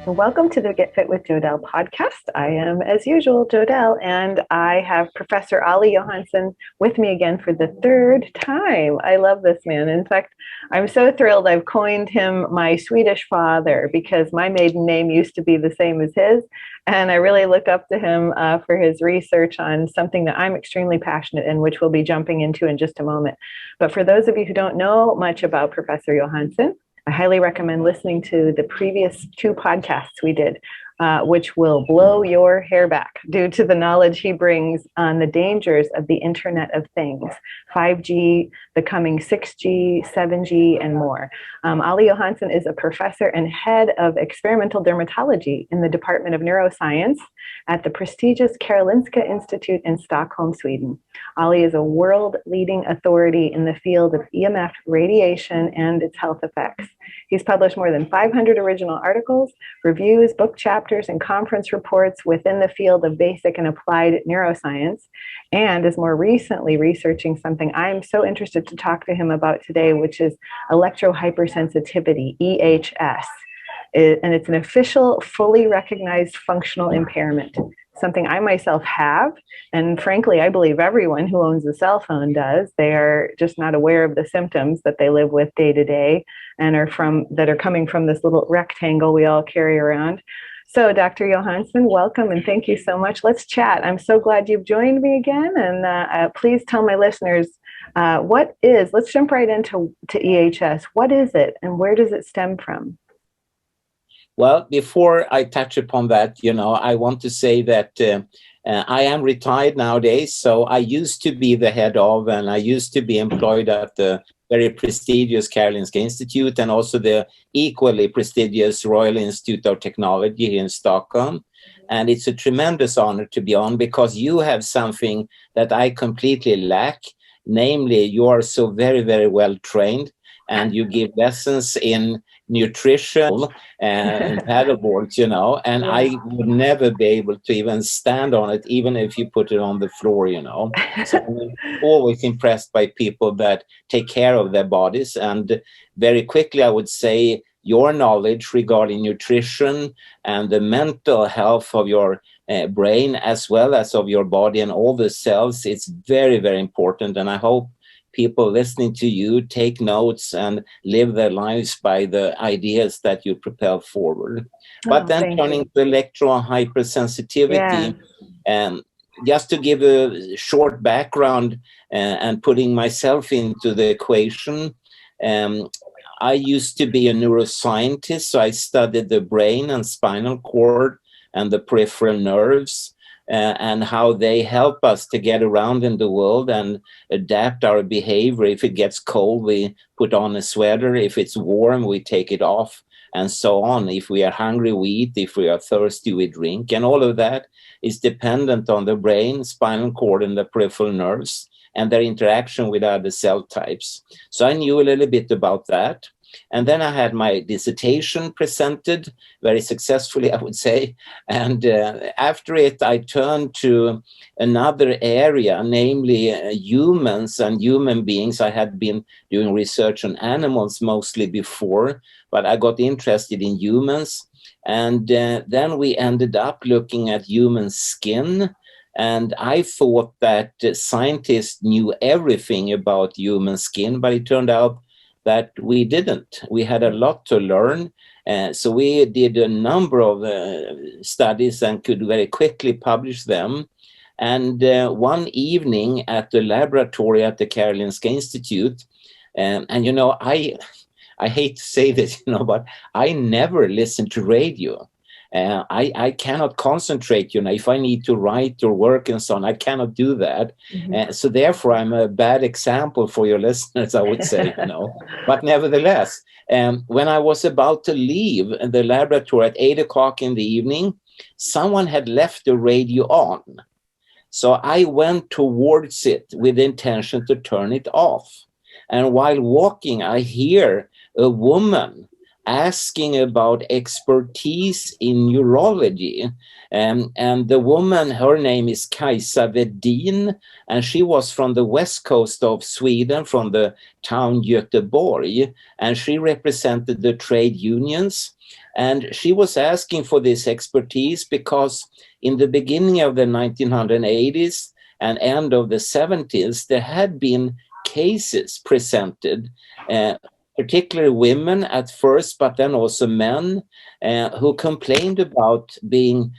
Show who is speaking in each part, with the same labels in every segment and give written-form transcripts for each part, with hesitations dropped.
Speaker 1: Welcome to the Get Fit with Jodelle podcast. I am, as usual, Jodelle, and I have Professor Olle Johansson with me again for the third time. I love this man. In fact, I'm so thrilled I've coined him my Swedish father because my maiden name used to be the same as his, and I really look up to him for his research on something that I'm extremely passionate in, which we'll be jumping into in just a moment. But for those of you who don't know much about Professor Johansson, I highly recommend listening to the previous two podcasts we did, which will blow your hair back due to the knowledge he brings on the dangers of the Internet of Things, 5G, the coming 6G, 7G, and more. Olle Johansson is a professor and head of experimental dermatology in the Department of Neuroscience at the prestigious Karolinska Institute in Stockholm, Sweden. Olle is a world-leading authority in the field of EMF radiation and its health effects. He's published more than 500 original articles, reviews, book chapters, and conference reports within the field of basic and applied neuroscience, and is more recently researching something I'm so interested to talk to him about today, which is Electro Hypersensitivity, EHS. And it's an official, fully recognized functional impairment, something I myself have, and frankly, I believe everyone who owns a cell phone does. They are just not aware of the symptoms that they live with day to day and are coming from this little rectangle we all carry around. So, Dr. Johansson, welcome and thank you so much. Let's chat. I'm so glad you've joined me again, and please tell my listeners let's jump right into EHS. What is it and where does it stem from?
Speaker 2: Well, before I touch upon that, I want to say that I am retired nowadays. So I used to be the head of, and I used to be employed at the very prestigious Karolinska Institute and also the equally prestigious Royal Institute of Technology here in Stockholm. And it's a tremendous honor to be on because you have something that I completely lack. Namely, you are so very, very well trained and you give lessons in nutrition and paddleboards, and yeah. I would never be able to even stand on it, even if you put it on the floor, So I'm always impressed by people that take care of their bodies. And very quickly, I would say your knowledge regarding nutrition and the mental health of your brain, as well as of your body and all the cells, it's very, very important. And I hope people listening to you take notes and live their lives by the ideas that you propel forward. But then turning to electron hypersensitivity, and just to give a short background and putting myself into the equation, I used to be a neuroscientist, so I studied the brain and spinal cord and the peripheral nerves. And how they help us to get around in the world and adapt our behavior. If it gets cold, we put on a sweater. If it's warm, we take it off, and so on. If we are hungry, we eat. If we are thirsty, we drink. And all of that is dependent on the brain, spinal cord, and the peripheral nerves and their interaction with other cell types. So I knew a little bit about that. And then I had my dissertation presented very successfully, I would say. And after it, I turned to another area, namely humans and human beings. I had been doing research on animals mostly before, but I got interested in humans. And then we ended up looking at human skin. And I thought that scientists knew everything about human skin, but it turned out that we didn't. We had a lot to learn. So we did a number of studies and could very quickly publish them. And one evening at the laboratory at the Karolinska Institute, and I hate to say this, but I never listened to radio. I cannot concentrate, if I need to write or work and so on, I cannot do that. Mm-hmm. So therefore, I'm a bad example for your listeners, I would say, But nevertheless, when I was about to leave the laboratory at 8 o'clock in the evening, someone had left the radio on. So I went towards it with the intention to turn it off. And while walking, I hear a woman asking about expertise in neurology. And the woman, her name is Kajsa Wedin, and she was from the west coast of Sweden, from the town Göteborg, and she represented the trade unions. And she was asking for this expertise because in the beginning of the 1980s and end of the 70s, there had been cases presented, particularly women at first, but then also men, who complained about being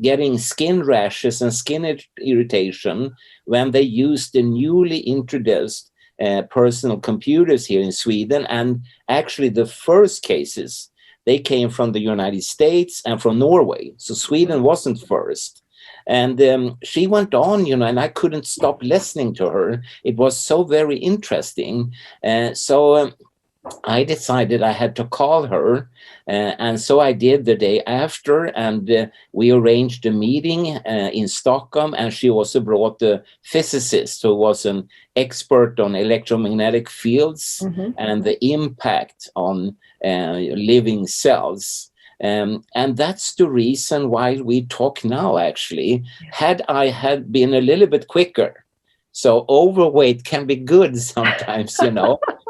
Speaker 2: getting skin rashes and skin irritation when they used the newly introduced personal computers here in Sweden. And actually the first cases, they came from the United States and from Norway. So Sweden wasn't first. And she went on, and I couldn't stop listening to her. It was so very interesting. So I decided I had to call her. And so I did the day after, and we arranged a meeting in Stockholm. And she also brought a physicist who was an expert on electromagnetic fields and the impact on living cells. And that's the reason why we talk now, actually. Had I had been a little bit quicker, so overweight can be good sometimes,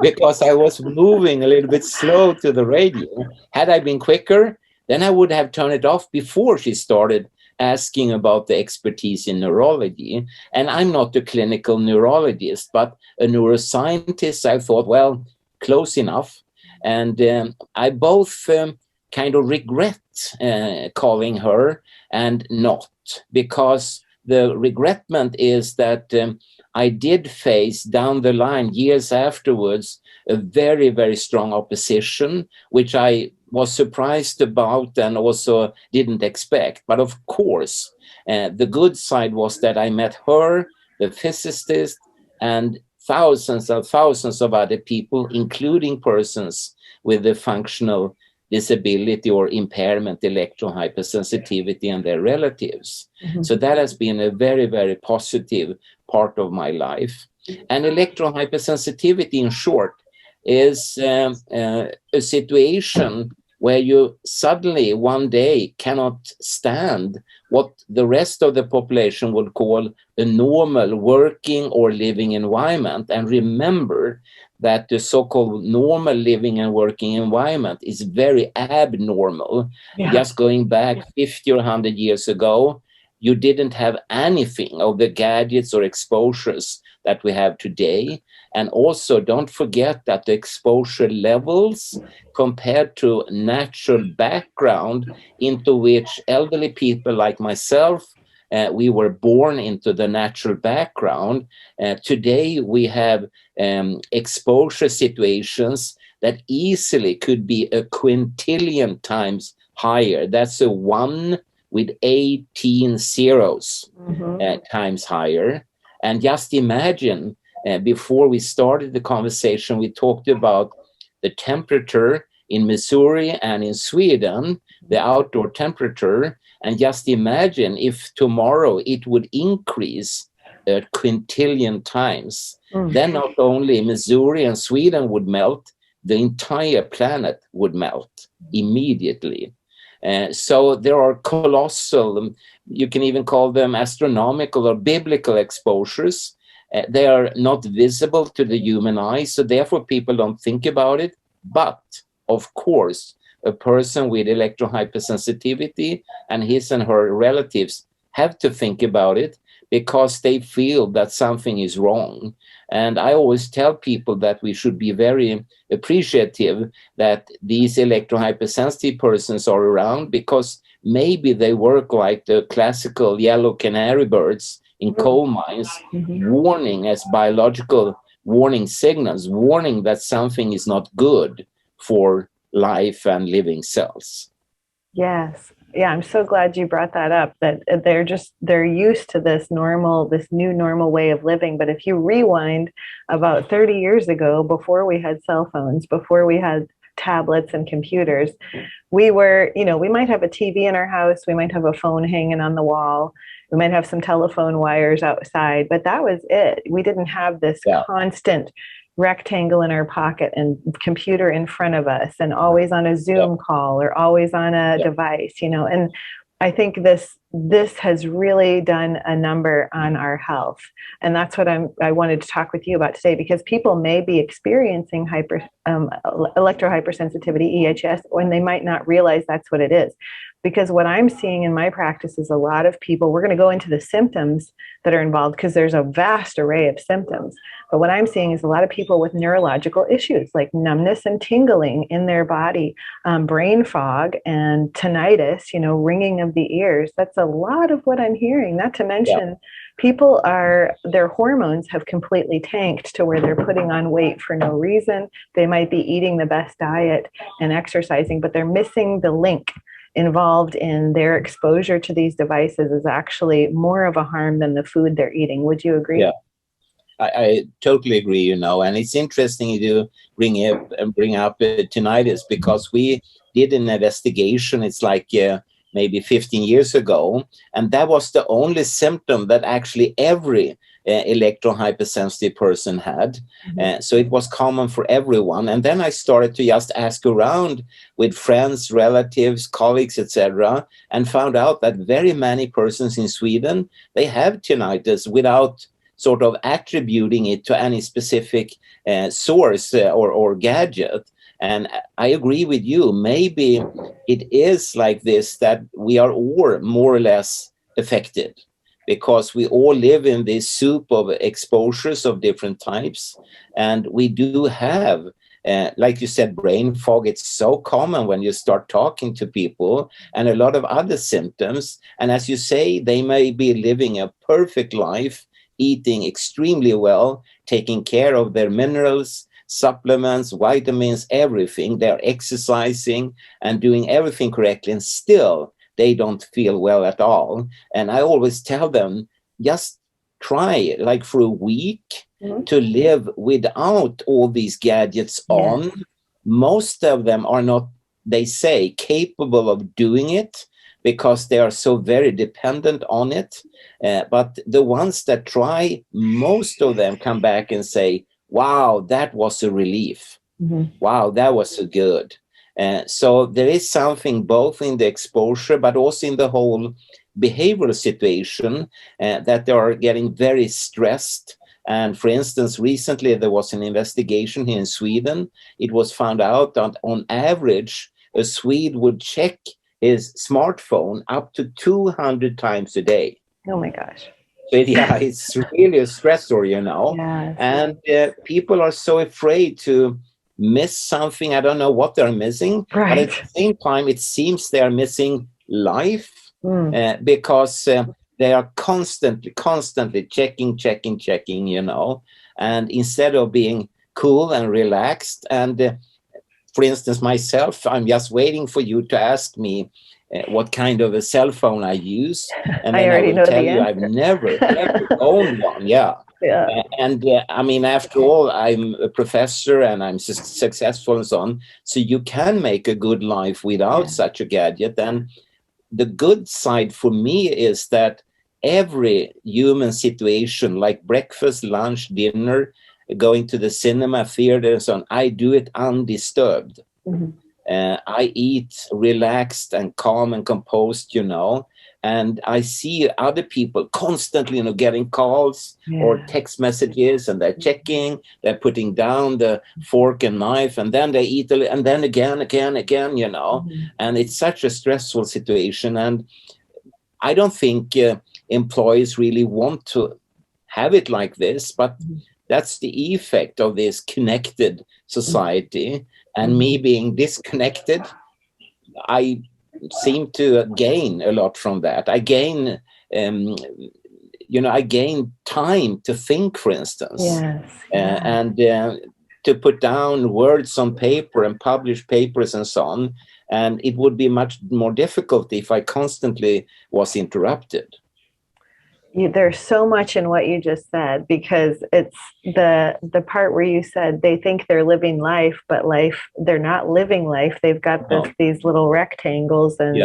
Speaker 2: because I was moving a little bit slow to the radio. Had I been quicker, then I would have turned it off before she started asking about the expertise in neurology. And I'm not a clinical neurologist, but a neuroscientist. I thought, well, close enough. And I both kind of regret calling her and not, because the regretment is that I did face down the line, years afterwards, a very, very strong opposition, which I was surprised about and also didn't expect. But of course, the good side was that I met her, the physicist, and thousands and thousands of other people, including persons with a functional disability or impairment, electron hypersensitivity, and their relatives. So that has been a very, very positive part of my life. And electron hypersensitivity, in short, is a situation where you suddenly one day cannot stand what the rest of the population would call a normal working or living environment. And remember that the so-called normal living and working environment is very abnormal. Yeah. Just going back 50 or 100 years ago, you didn't have anything of the gadgets or exposures that we have today. And also don't forget that the exposure levels compared to natural background into which elderly people like myself, we were born into the natural background. Today we have exposure situations that easily could be a quintillion times higher. That's a 1 with 18 zeros times higher. And just imagine, before we started the conversation, we talked about the temperature in Missouri and in Sweden, the outdoor temperature. And just imagine if tomorrow it would increase a quintillion times, then not only Missouri and Sweden would melt, the entire planet would melt immediately. So there are colossal, you can even call them astronomical or biblical exposures. They are not visible to the human eye, so therefore people don't think about it. But of course, a person with electron hypersensitivity and his and her relatives have to think about it because they feel that something is wrong. And I always tell people that we should be very appreciative that these electron hypersensitive persons are around, because maybe they work like the classical yellow canary birds in coal mines, warning as biological warning signals, warning that something is not good for life and living cells.
Speaker 1: Yes. Yeah, I'm so glad you brought that up, that they're used to this new normal way of living. But if you rewind about 30 years ago, before we had cell phones, before we had tablets and computers, we were, we might have a TV in our house, we might have a phone hanging on the wall, we might have some telephone wires outside, but that was it. We didn't have this constant rectangle in our pocket and computer in front of us and always on a Zoom call or always on a device, you know. And I think this has really done a number on our health. And that's what I wanted to talk with you about today, because people may be experiencing electro hypersensitivity, EHS, when they might not realize that's what it is. Because what I'm seeing in my practice is a lot of people, we're going to go into the symptoms that are involved because there's a vast array of symptoms. But what I'm seeing is a lot of people with neurological issues like numbness and tingling in their body, brain fog and tinnitus, you know, ringing of the ears. That's a lot of what I'm hearing. Not to mention, people their hormones have completely tanked to where they're putting on weight for no reason. They might be eating the best diet and exercising, but they're missing the link involved in their exposure to these devices is actually more of a harm than the food they're eating. Would you agree?
Speaker 2: Yeah, I totally agree, you know, and it's interesting you bring up tinnitus, because we did an investigation, it's like maybe 15 years ago, and that was the only symptom that actually every electron hypersensitive person had. So it was common for everyone. And then I started to just ask around with friends, relatives, colleagues, etc., and found out that very many persons in Sweden, they have tinnitus without sort of attributing it to any specific source or gadget. And I agree with you. Maybe it is like this, that we are all more or less affected, because we all live in this soup of exposures of different types. And we do have, like you said, brain fog. It's so common when you start talking to people, and a lot of other symptoms. And as you say, they may be living a perfect life, eating extremely well, taking care of their minerals, supplements, vitamins, everything. They're exercising and doing everything correctly, and still they don't feel well at all. And I always tell them, just try like for a week to live without all these gadgets on. Most of them are not, they say, capable of doing it because they are so very dependent on it. But the ones that try, most of them come back and say, wow, that was a relief. Wow, that was so good. So there is something both in the exposure, but also in the whole behavioral situation, that they are getting very stressed. And for instance, recently there was an investigation here in Sweden. It was found out that on average, a Swede would check his smartphone up to 200 times a day.
Speaker 1: Oh my gosh.
Speaker 2: But yeah, it's really a stressor, you know. And people are so afraid to miss something. I don't know what they're missing, but at the same time, it seems they are missing life, because they are constantly checking, you know. And instead of being cool and relaxed, and for instance, myself, I'm just waiting for you to ask me what kind of a cell phone I use, and then I will tell you I've never owned one. And I mean, after all, I'm a professor and I'm successful and so on. So you can make a good life without such a gadget. And the good side for me is that every human situation, like breakfast, lunch, dinner, going to the cinema, theater, and so on, I do it undisturbed. I eat relaxed and calm and composed, you know, and I see other people constantly, you know, getting calls or text messages, and they're checking, they're putting down the fork and knife, and then they eat, and then again, you know, and it's such a stressful situation. And I don't think employees really want to have it like this, but that's the effect of this connected society. And me being disconnected, I seem to gain a lot from that. I gain, you know, I gain time to think, for instance, and to put down words on paper and publish papers and so on. And it would be much more difficult if I constantly was interrupted.
Speaker 1: There's so much in what you just said, because it's the part where you said they think they're living life, but they're not living life. They've got these little rectangles, and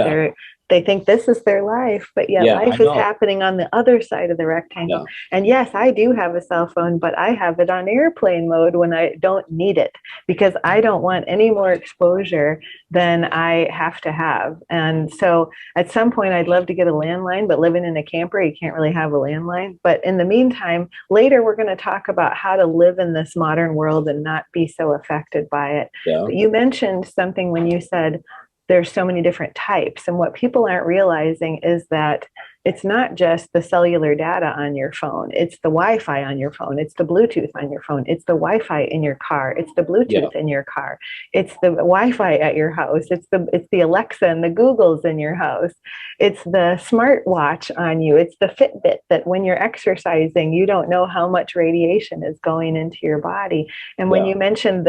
Speaker 1: they think this is their life, but yet
Speaker 2: Yeah, I
Speaker 1: life is
Speaker 2: know.
Speaker 1: happening on the other side of the rectangle.
Speaker 2: Yeah.
Speaker 1: And yes, I do have a cell phone, but I have it on airplane mode when I don't need it, because I don't want any more exposure than I have to have. And so at some point, I'd love to get a landline, but living in a camper, you can't really have a landline. But in the meantime, later we're going to talk about how to live in this modern world and not be so affected by it.
Speaker 2: Yeah.
Speaker 1: But you mentioned something when you said there's so many different types. And what people aren't realizing is that it's not just the cellular data on your phone. It's the Wi-Fi on your phone. It's the Bluetooth on your phone. It's the Wi-Fi in your car. It's the Bluetooth in your car. It's the Wi-Fi at your house. It's the Alexa and the Googles in your house. It's the smartwatch on you. It's the Fitbit that when you're exercising, you don't know how much radiation is going into your body. And when you mentioned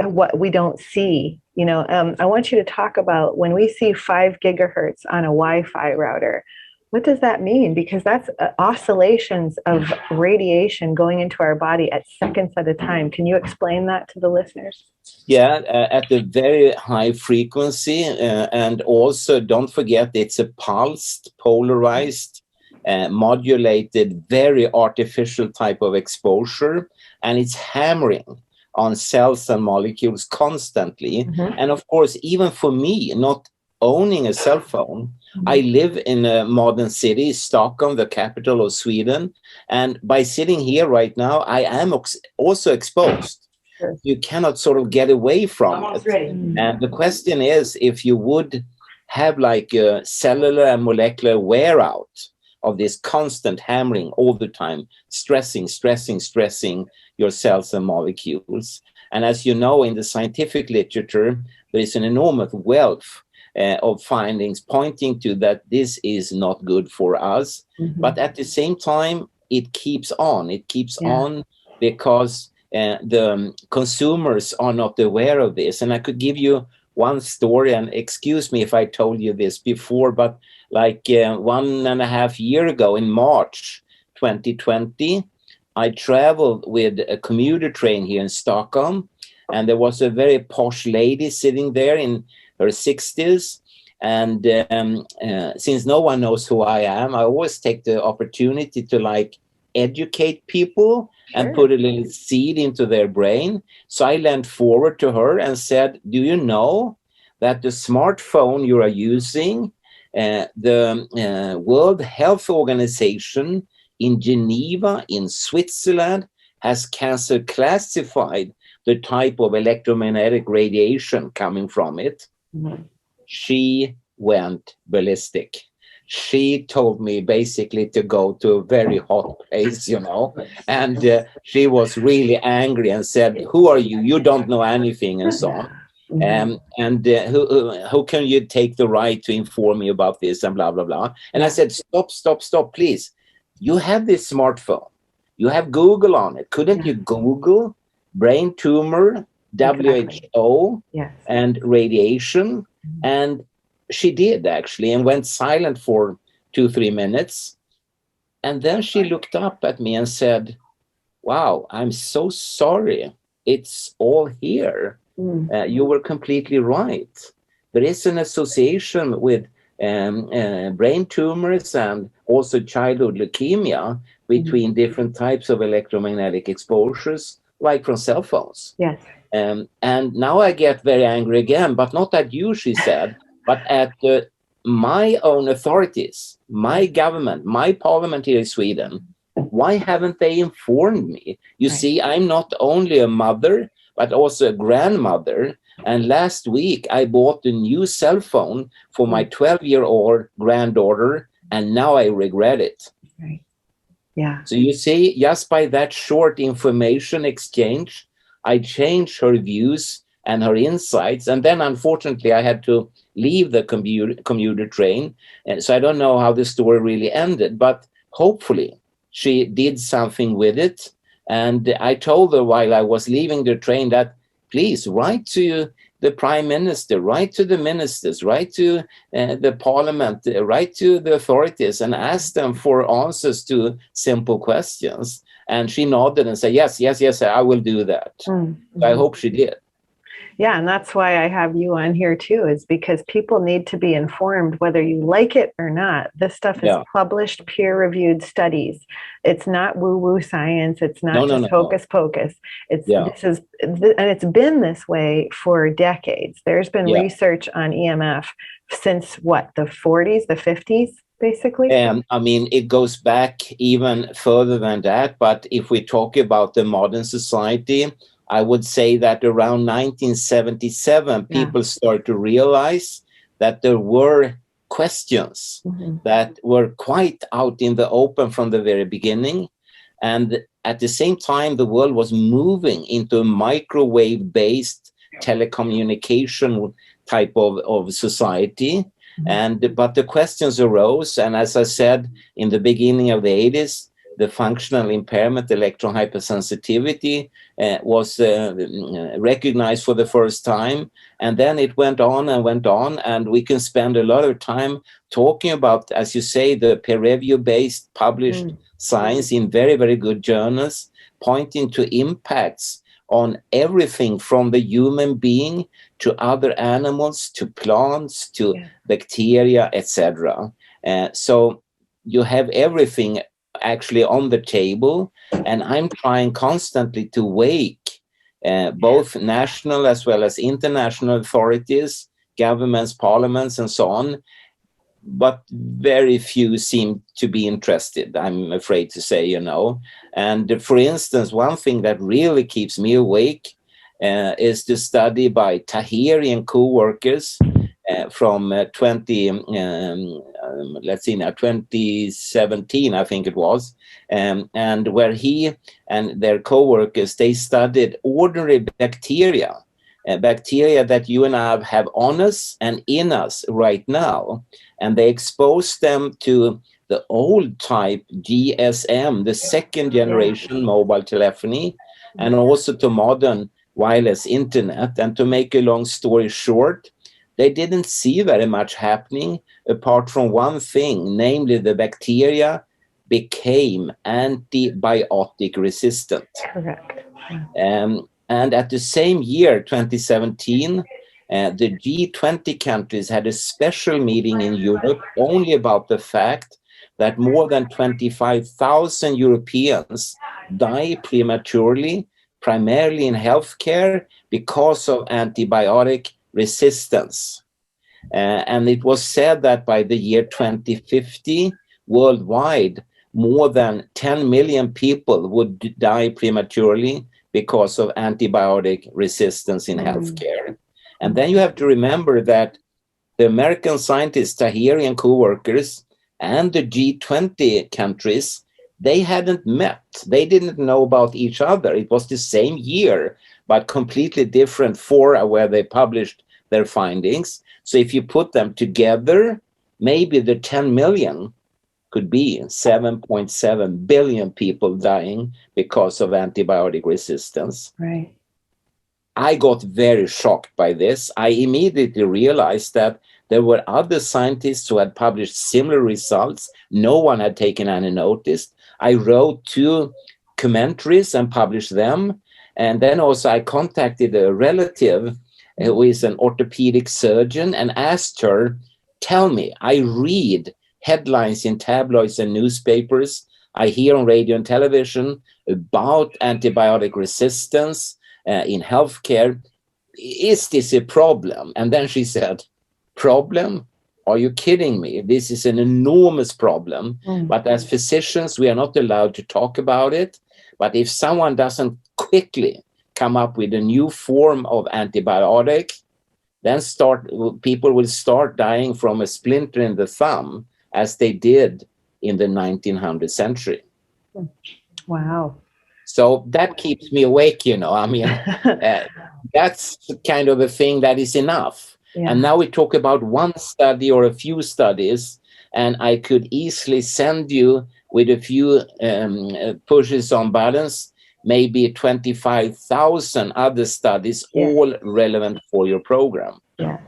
Speaker 1: what we don't see, I want you to talk about when we see 5 gigahertz on a Wi-Fi router. What does that mean? Because that's oscillations of radiation going into our body at seconds at a time. Can you explain that to the listeners?
Speaker 2: Yeah, at a very high frequency. And also, don't forget, it's a pulsed, polarized, modulated, very artificial type of exposure. And it's hammering on cells and molecules constantly. And of course, even for me, not owning a cell phone, I live in a modern city, Stockholm, the capital of Sweden. And by sitting here right now, I am also exposed. You cannot sort of get away from it. And the question is, if you would have like a cellular and molecular wear out of this constant hammering all the time, stressing your cells and molecules. And as you know, in the scientific literature, there is an enormous wealth of findings pointing to that this is not good for us. But at the same time, it keeps on. It keeps on because the consumers are not aware of this. And I could give you one story, and excuse me if I told you this before, but like 1.5 years ago in March 2020, I traveled with a commuter train here in Stockholm, and there was a very posh lady sitting there in her 60s. And since no one knows who I am, I always take the opportunity to like educate people and put a little seed into their brain. So I leaned forward to her and said, do you know that the smartphone you are using, the World Health Organization in Geneva, in Switzerland, has cancer classified the type of electromagnetic radiation coming from it? She went ballistic. She told me basically to go to a very hot place, and she was really angry and said, who are you? You don't know anything, and so on. And who can you take the right to inform me about this, and blah, blah, blah. And I said, stop, please. You have this smartphone. You have Google on it. Couldn't you Google brain tumor, WHO, and radiation? And she did, actually, and went silent for 2-3 minutes. And then she looked up at me and said, wow, I'm so sorry. It's all here. You were completely right. There is an association with brain tumors and also childhood leukemia between different types of electromagnetic exposures, like from cell phones. And now I get very angry again, but not at you, she said, but at my own authorities, my government, my parliament here in Sweden. Why haven't they informed me? You see, I'm not only a mother, but also a grandmother. And last week, I bought a new cell phone for my 12-year-old granddaughter, and now I regret it. So you see, just by that short information exchange, I changed her views and her insights. And then, unfortunately, I had to leave the commuter train. And so I don't know how the story really ended, but hopefully she did something with it. And I told her while I was leaving the train that, please write to the prime minister, write to the ministers, write to the parliament, write to the authorities and ask them for answers to simple questions. And she nodded and said, yes, I will do that. So I hope she did.
Speaker 1: Yeah, and that's why I have you on here too, is because people need to be informed whether you like it or not. This stuff is
Speaker 2: Yeah.
Speaker 1: published, peer-reviewed studies. It's not woo-woo science. It's
Speaker 2: No,
Speaker 1: not
Speaker 2: no,
Speaker 1: just
Speaker 2: no, no.
Speaker 1: hocus pocus.
Speaker 2: Yeah.
Speaker 1: And it's been this way for decades. There's been
Speaker 2: Yeah.
Speaker 1: research on EMF since what, the 40s, the 50s, basically?
Speaker 2: And I mean, it goes back even further than that. But if we talk about the modern society, I would say that around 1977, people start to realize that there were questions that were quite out in the open from the very beginning. And at the same time, the world was moving into a microwave-based telecommunication type of society. But the questions arose, and as I said in the beginning of the 80s, the functional impairment, electron hypersensitivity, was recognized for the first time, and then it went on, and we can spend a lot of time talking about, as you say, the peer-review-based published science in very, very good journals, pointing to impacts on everything from the human being to other animals, to plants, to bacteria, etc. So you have everything actually on the table, and I'm trying constantly to wake both national as well as international authorities, governments, parliaments, and so on. But very few seem to be interested, I'm afraid to say, you know. And for instance, one thing that really keeps me awake is the study by Tahiri and co-workers from 2017, I think it was, and where he and their co-workers, they studied ordinary bacteria, bacteria that you and I have on us and in us right now. And they exposed them to the old type GSM, the second generation mobile telephony, and also to modern wireless internet. And to make a long story short, they didn't see very much happening apart from one thing, namely the bacteria became antibiotic resistant.
Speaker 1: Correct.
Speaker 2: And at the same year, 2017, the G20 countries had a special meeting in Europe only about the fact that more than 25,000 Europeans die prematurely, primarily in healthcare, because of antibiotic resistance. And it was said that by the year 2050, worldwide, more than 10 million people would die prematurely because of antibiotic resistance in healthcare. And then you have to remember that the American scientists, Tahiri and co-workers, and the G20 countries, they hadn't met. They didn't know about each other. It was the same year, but completely different fora where they published their findings. So if you put them together, maybe the 10 million could be 7.7 billion people dying because of antibiotic resistance.
Speaker 1: Right.
Speaker 2: I got very shocked by this. I immediately realized that there were other scientists who had published similar results. No one had taken any notice. I wrote 2 commentaries and published them. And then also I contacted a relative who is an orthopedic surgeon and asked her, tell me, I read headlines in tabloids and newspapers, I hear on radio and television about antibiotic resistance in healthcare. Is this a problem? And then she said, problem? Are you kidding me? This is an enormous problem. But as physicians, we are not allowed to talk about it. But if someone doesn't quickly come up with a new form of antibiotic, then people will start dying from a splinter in the thumb, as they did in the 1900th century.
Speaker 1: Wow.
Speaker 2: So that keeps me awake, you know. I mean, that's kind of a thing that is enough. Yeah. And now we talk about one study or a few studies, and I could easily send you with a few pushes on buttons, maybe 25,000 other studies, all relevant for your program.
Speaker 1: Yes.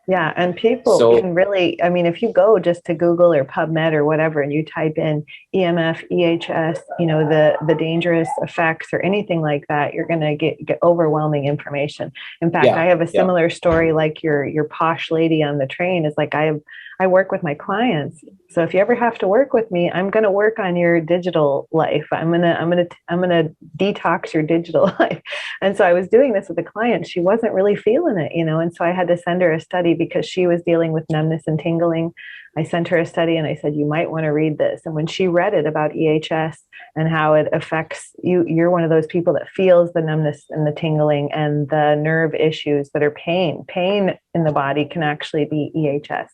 Speaker 1: Yeah, and people
Speaker 2: So
Speaker 1: can really, I mean, if you go just to Google or PubMed or whatever, and you type in EMF, EHS, the dangerous effects or anything like that, you're going to get overwhelming information. In fact,
Speaker 2: yeah,
Speaker 1: I have a
Speaker 2: yeah,
Speaker 1: similar story like your posh lady on the train is like I work with my clients. So if you ever have to work with me, I'm going to work on your digital life. I'm going to detox your digital life. And so I was doing this with a client. She wasn't really feeling it, and so I had to send her a study because she was dealing with numbness and tingling. I sent her a study and I said, you might want to read this. And when she read it about EHS and how it affects you, you're one of those people that feels the numbness and the tingling and the nerve issues that are pain in the body can actually be EHS.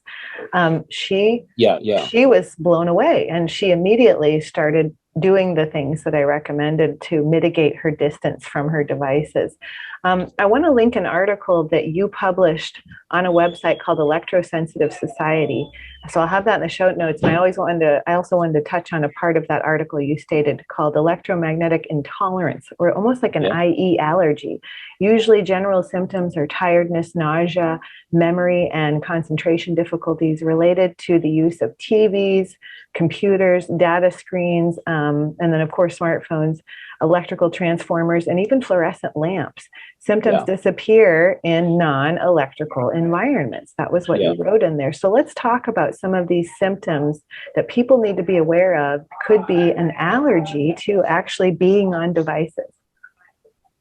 Speaker 1: She
Speaker 2: yeah, yeah,
Speaker 1: she was blown away, and she immediately started doing the things that I recommended to mitigate her distance from her devices. I want to link an article that you published on a website called Electrosensitive Society. So I'll have that in the show notes. And I also wanted to touch on a part of that article you stated called electromagnetic intolerance, or almost like an
Speaker 2: yeah,
Speaker 1: IE allergy. Usually general symptoms are tiredness, nausea, memory and concentration difficulties related to the use of TVs, computers, data screens, and then, of course, smartphones, electrical transformers, and even fluorescent lamps. Symptoms
Speaker 2: yeah,
Speaker 1: disappear in non-electrical environments. That was what
Speaker 2: yeah.
Speaker 1: you wrote in there. So let's talk about some of these symptoms that people need to be aware of. Could be an allergy to actually being on devices.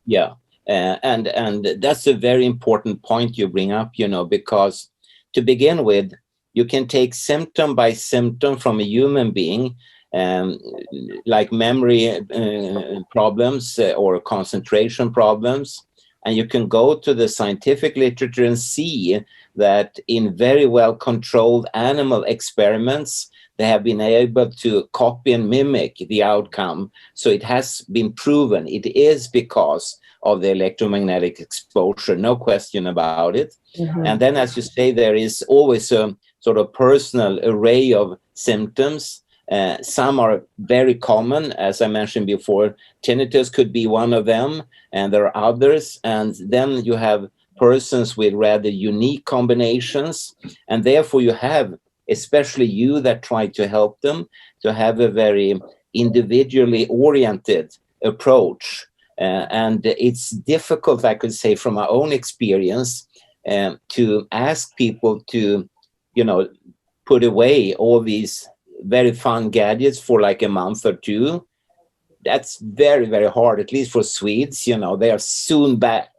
Speaker 2: Yeah, and that's a very important point you bring up, because to begin with, you can take symptom by symptom from a human being, um, like memory problems or concentration problems, and you can go to the scientific literature and see that in very well controlled animal experiments, they have been able to copy and mimic the outcome. So it has been proven it is because of the electromagnetic exposure, no question about it.
Speaker 1: Mm-hmm.
Speaker 2: And then, as you say, there is always a sort of personal array of symptoms. Some are very common, as I mentioned before. Tinnitus could be one of them, and there are others. And then you have persons with rather unique combinations, and therefore you have, especially you that try to help them, to have a very individually oriented approach. And it's difficult, I could say, from my own experience, to ask people to, put away all these very fun gadgets for like a month or two. That's very, very hard, at least for Swedes. They are soon back.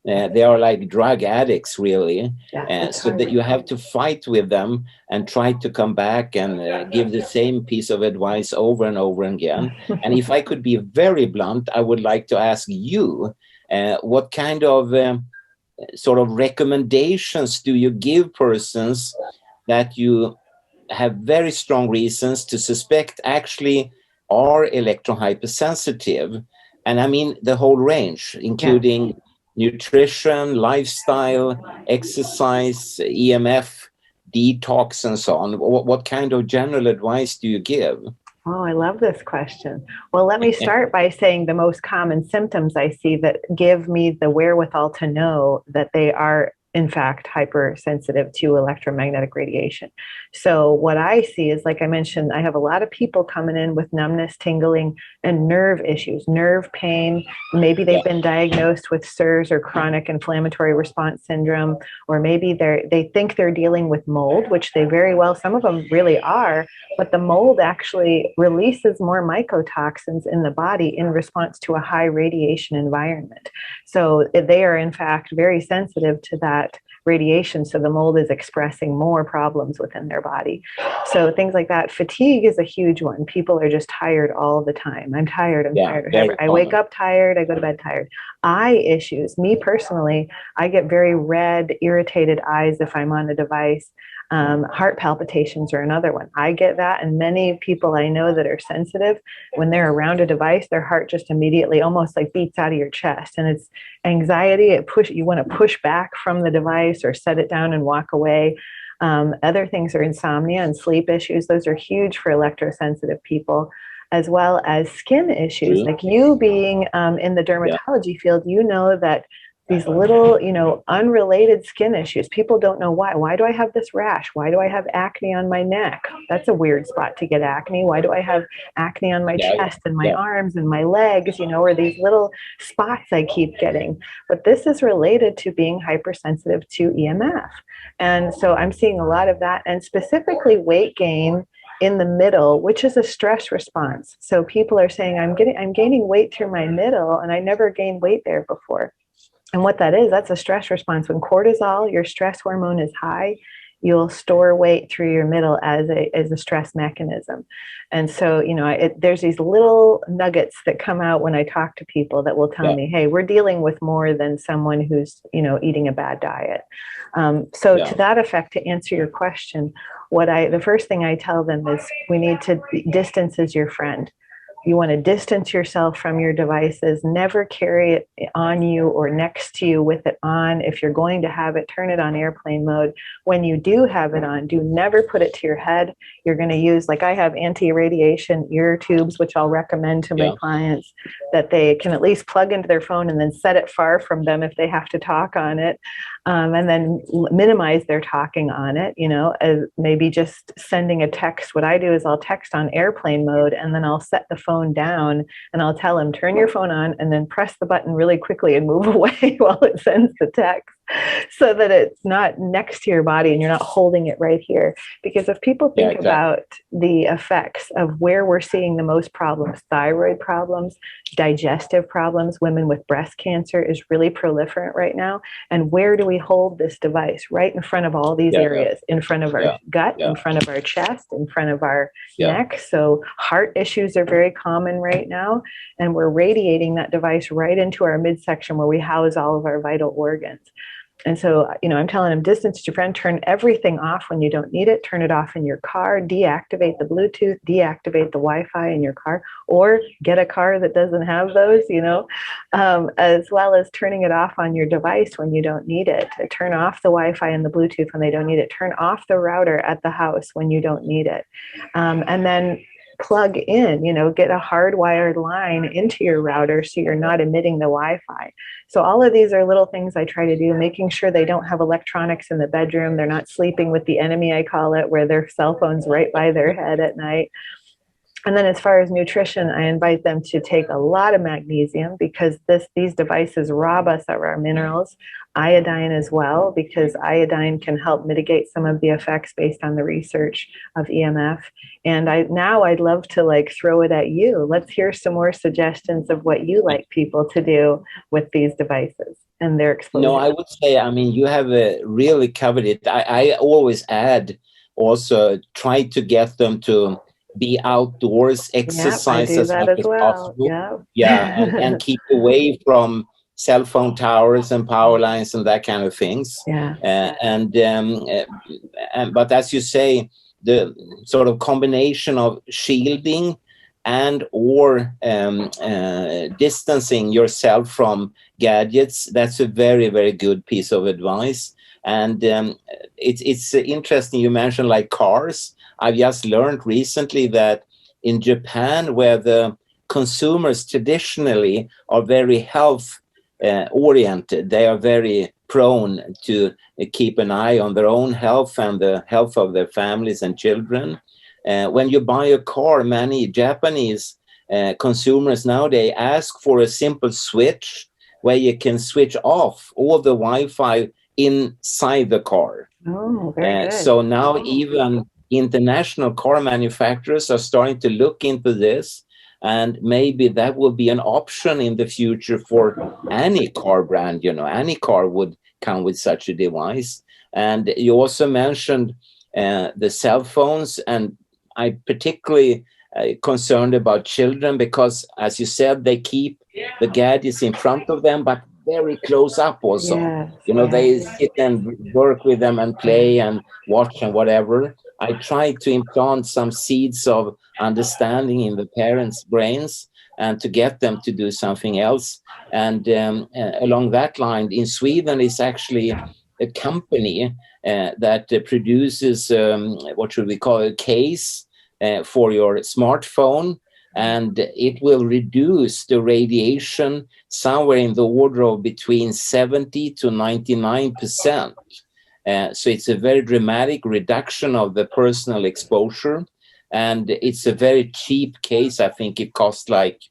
Speaker 2: They are like drug addicts, really.
Speaker 1: Yes,
Speaker 2: So that you have to fight with them and try to come back and give the same piece of advice over and over again. And if I could be very blunt, I would like to ask you, what kind of sort of recommendations do you give persons that you have very strong reasons to suspect actually are electron hypersensitive? And I mean the whole range,
Speaker 1: yes.
Speaker 2: including nutrition, lifestyle, exercise, EMF, detox, and so on. What kind of general advice do you give?
Speaker 1: Oh, I love this question. Well, let me start by saying the most common symptoms I see that give me the wherewithal to know that they are, in fact, hypersensitive to electromagnetic radiation. So, what I see is, like I mentioned, I have a lot of people coming in with numbness, tingling, and nerve issues, nerve pain. Maybe
Speaker 2: Yeah,
Speaker 1: they've been diagnosed with SIRS or chronic inflammatory response syndrome, or maybe they think they're dealing with mold, which they very well, some of them really are, but the mold actually releases more mycotoxins in the body in response to a high radiation environment. So they are, in fact, very sensitive to that radiation. So the mold is expressing more problems within their body. So things like that. Fatigue is a huge one. People are just tired all the time. I'm tired. I'm
Speaker 2: yeah,
Speaker 1: tired.
Speaker 2: very
Speaker 1: I wake
Speaker 2: common.
Speaker 1: up tired. I go to bed tired. Eye issues. Me personally, I get very red, irritated eyes if I'm on a device. Heart palpitations are another one. I get that, and many people I know that are sensitive, when they're around a device, their heart just immediately almost like beats out of your chest, and it's anxiety. You want to push back from the device or set it down and walk away. Other things are insomnia and sleep issues. Those are huge for electrosensitive people, as well as skin issues.
Speaker 2: True.
Speaker 1: Like you being in the
Speaker 2: Yeah,
Speaker 1: dermatology field, you know that these little, unrelated skin issues. People don't know why. Why do I have this rash? Why do I have acne on my neck? That's a weird spot to get acne. Why do I have acne on my
Speaker 2: Yeah,
Speaker 1: chest and my
Speaker 2: yeah,
Speaker 1: arms and my legs, or these little spots I keep getting? But this is related to being hypersensitive to EMF. And so I'm seeing a lot of that, and specifically weight gain in the middle, which is a stress response. So people are saying, I'm gaining weight through my middle, and I never gained weight there before. And what that is, that's a stress response. When cortisol, your stress hormone, is high, you'll store weight through your middle as a stress mechanism. And so, there's these little nuggets that come out when I talk to people that will tell me, hey, we're dealing with more than someone who's, eating a bad diet. So to that effect, to answer your question, the first thing I tell them is we need to distance is your friend. You want to distance yourself from your devices. Never carry it on you or next to you with it on. If you're going to have it, turn it on airplane mode. When you do have it on, do never put it to your head. You're going to use, like I have anti-radiation ear tubes, which I'll recommend to my clients, that they can at least plug into their phone and then set it far from them if they have to talk on it. And then minimize their talking on it, as maybe just sending a text. What I do is I'll text on airplane mode, and then I'll set the phone down, and I'll tell them, turn your phone on and then press the button really quickly and move away while it sends the text, so that it's not next to your body and you're not holding it right here. Because if people think about the effects of where we're seeing the most problems, thyroid problems, digestive problems, women with breast cancer is really proliferant right now. And where do we hold this device? Right in front of all these areas, in front of our gut, in front of our chest, in front of our neck. So heart issues are very common right now. And we're radiating that device right into our midsection where we house all of our vital organs. And so, I'm telling them, distance your friend, turn everything off when you don't need it, turn it off in your car, deactivate the Bluetooth, deactivate the Wi-Fi in your car, or get a car that doesn't have those, as well as turning it off on your device when you don't need it. Turn off the Wi-Fi and the Bluetooth when they don't need it. Turn off the router at the house when you don't need it. And then plug in, get a hardwired line into your router so you're not emitting the Wi-Fi. So all of these are little things I try to do, making sure they don't have electronics in the bedroom. They're not sleeping with the enemy, I call it, where their cell phone's right by their head at night. And then as far as nutrition, I invite them to take a lot of magnesium, because these devices rob us of our minerals. Iodine as well, because iodine can help mitigate some of the effects based on the research of EMF. And I'd love to throw it at you. Let's hear some more suggestions of what you like people to do with these devices and their exposure.
Speaker 2: No, I would say, you have really covered it. I always add, also try to get them to be outdoors, exercise as much as possible. And keep away from cell phone towers and power lines and that kind of things. But as you say, the sort of combination of shielding and or distancing yourself from gadgets, that's a very, very good piece of advice. And it's interesting you mentioned like cars. I've just learned recently that in Japan, where the consumers traditionally are very health oriented, they are very prone to keep an eye on their own health and the health of their families and children. When you buy a car, many Japanese consumers nowadays ask for a simple switch where you can switch off all the Wi-Fi inside the car.
Speaker 1: Oh, very good.
Speaker 2: So now even international car manufacturers are starting to look into this, and maybe that will be an option in the future for any car brand. Any car would come with such a device. And you also mentioned the cell phones, and I'm particularly concerned about children because, as you said, they keep the gadgets in front of them, but very close up also. They sit and work with them and play and watch and whatever. I try to implant some seeds of understanding in the parents' brains and to get them to do something else. And along that line, in Sweden, is actually a company that produces, what should we call it, a case for your smartphone. and it will reduce the radiation somewhere in the order of between 70 to 99%. So it's a very dramatic reduction of the personal exposure, and it's a very cheap case. I think it costs like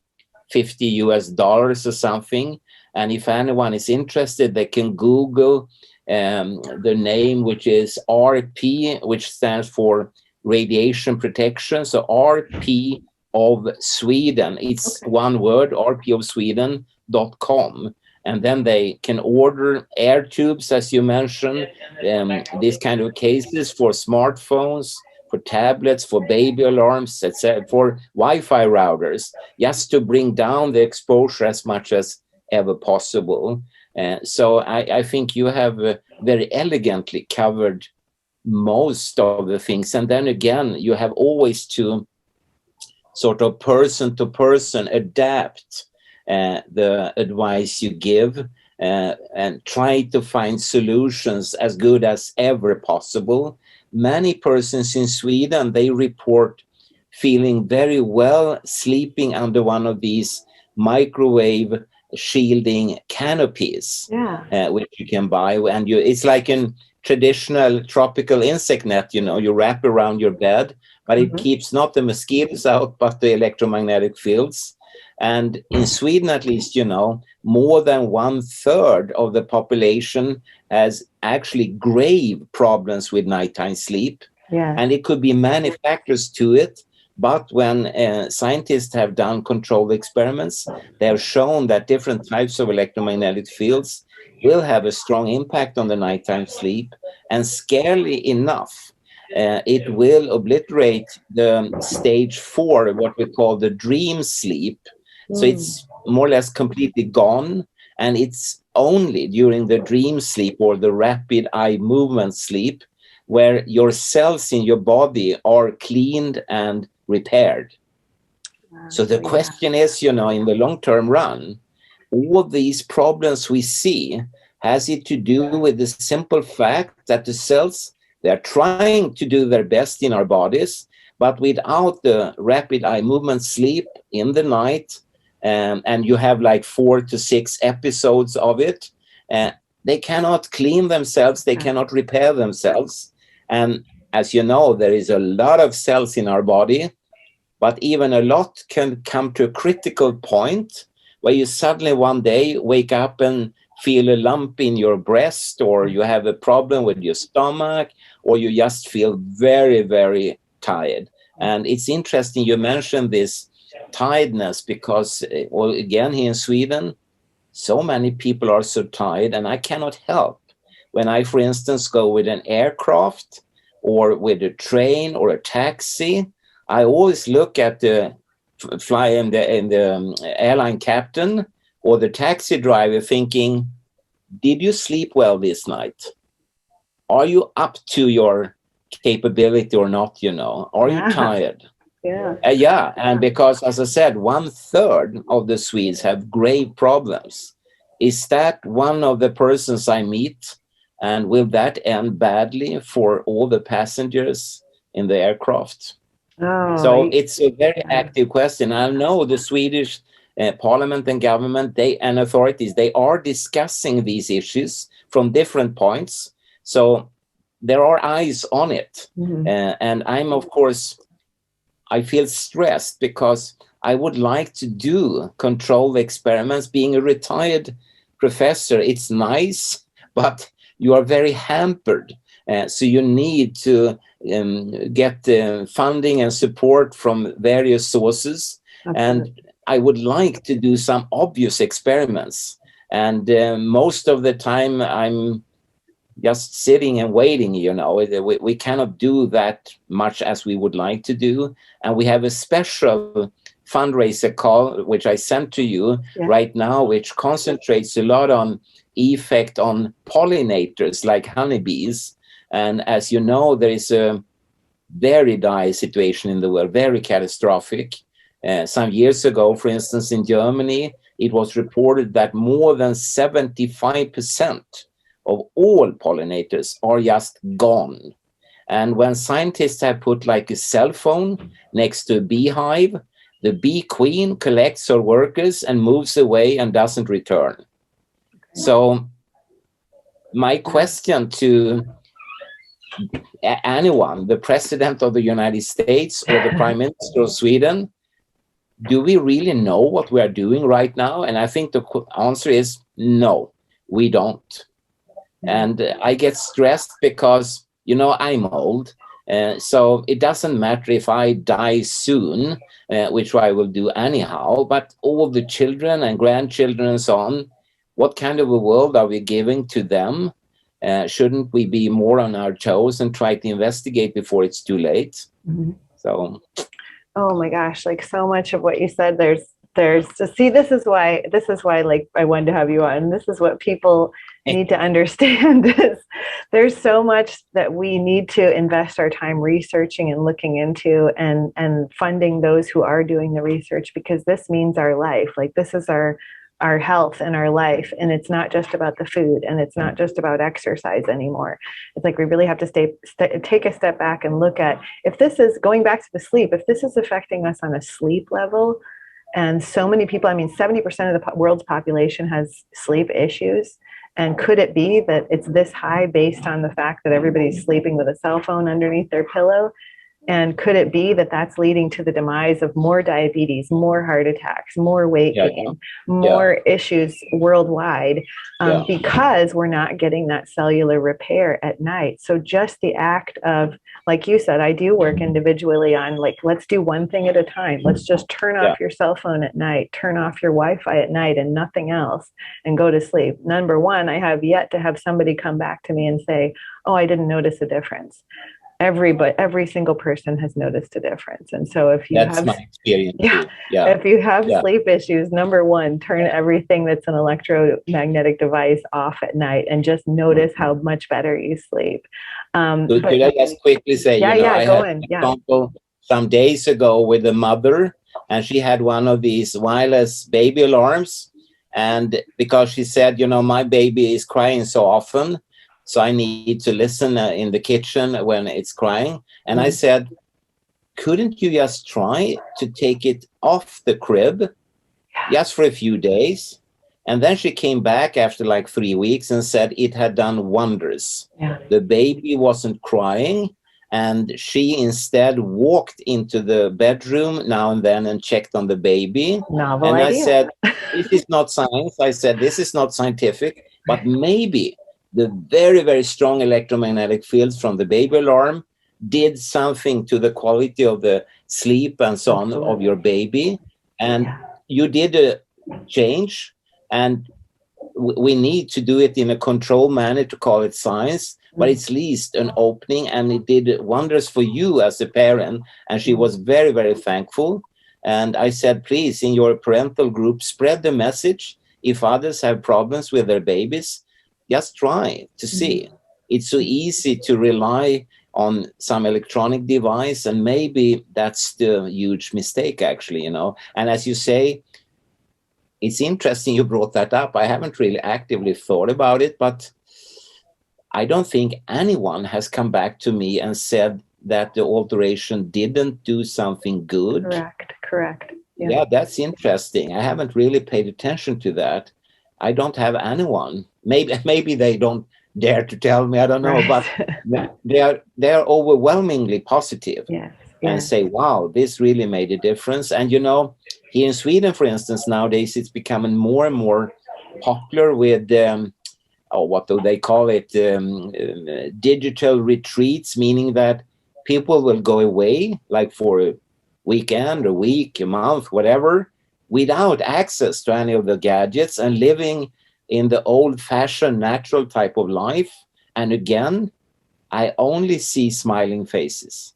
Speaker 2: $50 or something. And if anyone is interested, they can Google the name, which is RP, which stands for radiation protection. So RP of Sweden. It's one word, rpofsweden.com. And then they can order air tubes, as you mentioned, these kind of cases for smartphones, for tablets, for baby alarms, etc., for Wi-Fi routers, just to bring down the exposure as much as ever possible. So I think you have very elegantly covered most of the things. And then again, you have always to sort of person to person adapt the advice you give and try to find solutions as good as ever possible. Many persons in Sweden, they report feeling very well sleeping under one of these microwave shielding canopies, which you can buy. And it's like a traditional tropical insect net, you wrap around your bed, but it keeps not the mosquitoes out, but the electromagnetic fields. And in Sweden, at least, more than 1/3 of the population has actually grave problems with nighttime sleep.
Speaker 1: Yeah.
Speaker 2: And it could be many factors to it. But when scientists have done controlled experiments, they have shown that different types of electromagnetic fields will have a strong impact on the nighttime sleep. And scarily enough, it will obliterate the stage 4, what we call the dream sleep. So it's more or less completely gone. And it's only during the dream sleep or the rapid eye movement sleep where your cells in your body are cleaned and repaired. So the question is, in the long-term run, all these problems we see, has it to do with the simple fact that the cells, they're trying to do their best in our bodies, but without the rapid eye movement sleep in the night, and you have like 4 to 6 episodes of it, they cannot clean themselves, they cannot repair themselves. And as you know, there is a lot of cells in our body, but even a lot can come to a critical point where you suddenly one day wake up and feel a lump in your breast, or you have a problem with your stomach, or you just feel very, very tired. And it's interesting you mentioned this tiredness because, well, again, here in Sweden, so many people are so tired, and I cannot help. When I, for instance, go with an aircraft or with a train or a taxi, I always look at the airline captain or the taxi driver thinking, did you sleep well this night? Are you up to your capability or not, Are you tired?
Speaker 1: Yeah.
Speaker 2: And because, as I said, 1/3 of the Swedes have grave problems. Is that one of the persons I meet? And will that end badly for all the passengers in the aircraft? So it's a very active question. I know the Swedish parliament and government, and authorities, they are discussing these issues from different points. So there are eyes on it. And I'm, of course, I feel stressed because I would like to do controlled experiments. Being a retired professor, it's nice, but you are very hampered. So you need to get funding and support from various sources. And I would like to do some obvious experiments. And most of the time I'm just sitting and waiting, we cannot do that much as we would like to do. And we have a special fundraiser call, which I sent to you right now, which concentrates a lot on effect on pollinators like honeybees. And as you know, there is a very dire situation in the world, very catastrophic. Some years ago, for instance, in Germany, it was reported that more than 75% of all pollinators are just gone. And when scientists have put like a cell phone next to a beehive, The bee queen collects her workers and moves away and doesn't return. So my question to anyone, the president of the United States or the prime minister of Sweden, do we really know what we are doing right now? And I think the answer is no, we don't. And I get stressed because, you know, I'm old. So it doesn't matter if I die soon, which I will do anyhow, but all the children and grandchildren and so on, what kind of a world are we giving to them? Shouldn't we be more on our toes and try to investigate before it's too late? So,
Speaker 1: oh my gosh, like so much of what you said, there's to see, this is why like I wanted to have you on. This is what people need to understand is there's so much that we need to invest our time researching and looking into and funding those who are doing the research, because this means our life. Like this is our health and our life, and it's not just about the food, and it's not just about exercise anymore. It's like we really have to take a step back and look at, if this is going back to the sleep, if this is affecting us on a sleep level, and so many people, I mean 70% of the world's population has sleep issues, and could it be that it's this high based on the fact that everybody's sleeping with a cell phone underneath their pillow? And could it be that that's leading to the demise of more diabetes, more heart attacks, more weight gain, more issues worldwide, because we're not getting that cellular repair at night? So just the act of, like you said, I do work individually on, like, let's do one thing at a time. Let's just turn off your cell phone at night, turn off your Wi-Fi at night and nothing else, and go to sleep. Number one, I have yet to have somebody come back to me and say, oh, I didn't notice a difference. Every single person has noticed a difference. And so if you
Speaker 2: that's my experience too.
Speaker 1: If you have sleep issues, number one, turn everything that's an electromagnetic device off at night and just notice how much better you sleep.
Speaker 2: Could I just quickly say, I had an example some days ago with a mother, and she had one of these wireless baby alarms. And because she said, my baby is crying so often, so I need to listen in the kitchen when it's crying. And I said, couldn't you just try to take it off the crib just for a few days? And then she came back after like 3 weeks and said it had done wonders. The baby wasn't crying, and she instead walked into the bedroom now and then and checked on the baby.
Speaker 1: Novel
Speaker 2: idea.
Speaker 1: I
Speaker 2: said, this is not science. I said, this is not scientific, but maybe the very, very strong electromagnetic fields from the baby alarm did something to the quality of the sleep and so on of your baby. And you did a change, and we need to do it in a controlled manner to call it science, but it's at least an opening, and it did wonders for you as a parent. And she was very, very thankful. And I said, please, in your parental group, spread the message. If others have problems with their babies, just try to see. It's so easy to rely on some electronic device, and maybe that's the huge mistake, actually, And as you say, it's interesting you brought that up. I haven't really actively thought about it, but I don't think anyone has come back to me and said that the alteration didn't do something good.
Speaker 1: Correct.
Speaker 2: Yeah, that's interesting. I haven't really paid attention to that. I don't have anyone. Maybe they don't dare to tell me. I don't know, but they are overwhelmingly positive and say, "Wow, this really made a difference." And here in Sweden, for instance, nowadays it's becoming more and more popular with what do they call it? Digital retreats, meaning that people will go away, like for a weekend, a week, a month, whatever, without access to any of the gadgets and living in the old-fashioned natural type of life. And again, I only see smiling faces.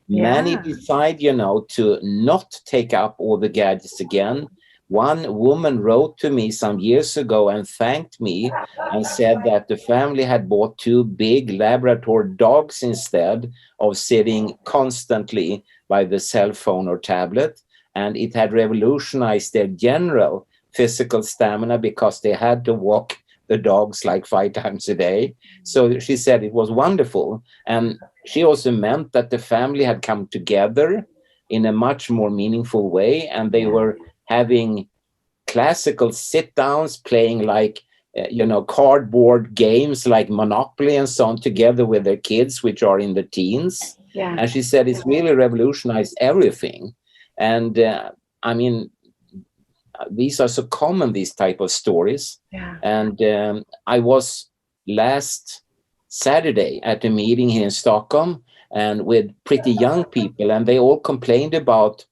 Speaker 2: Many decide, to not take up all the gadgets again. One woman wrote to me some years ago and thanked me and said that the family had bought 2 big Labrador dogs instead of sitting constantly by the cell phone or tablet. And it had revolutionized their general physical stamina because they had to walk the dogs like 5 times a day. So she said it was wonderful. And she also meant that the family had come together in a much more meaningful way. And they were having classical sit-downs, playing like, cardboard games like Monopoly and so on together with their kids, which are in the teens.
Speaker 1: Yeah.
Speaker 2: And she said it's really revolutionized everything. And I mean, these are so common, these type of stories.
Speaker 1: Yeah.
Speaker 2: And I was last Saturday at a meeting here in Stockholm and with pretty young people, and they all complained about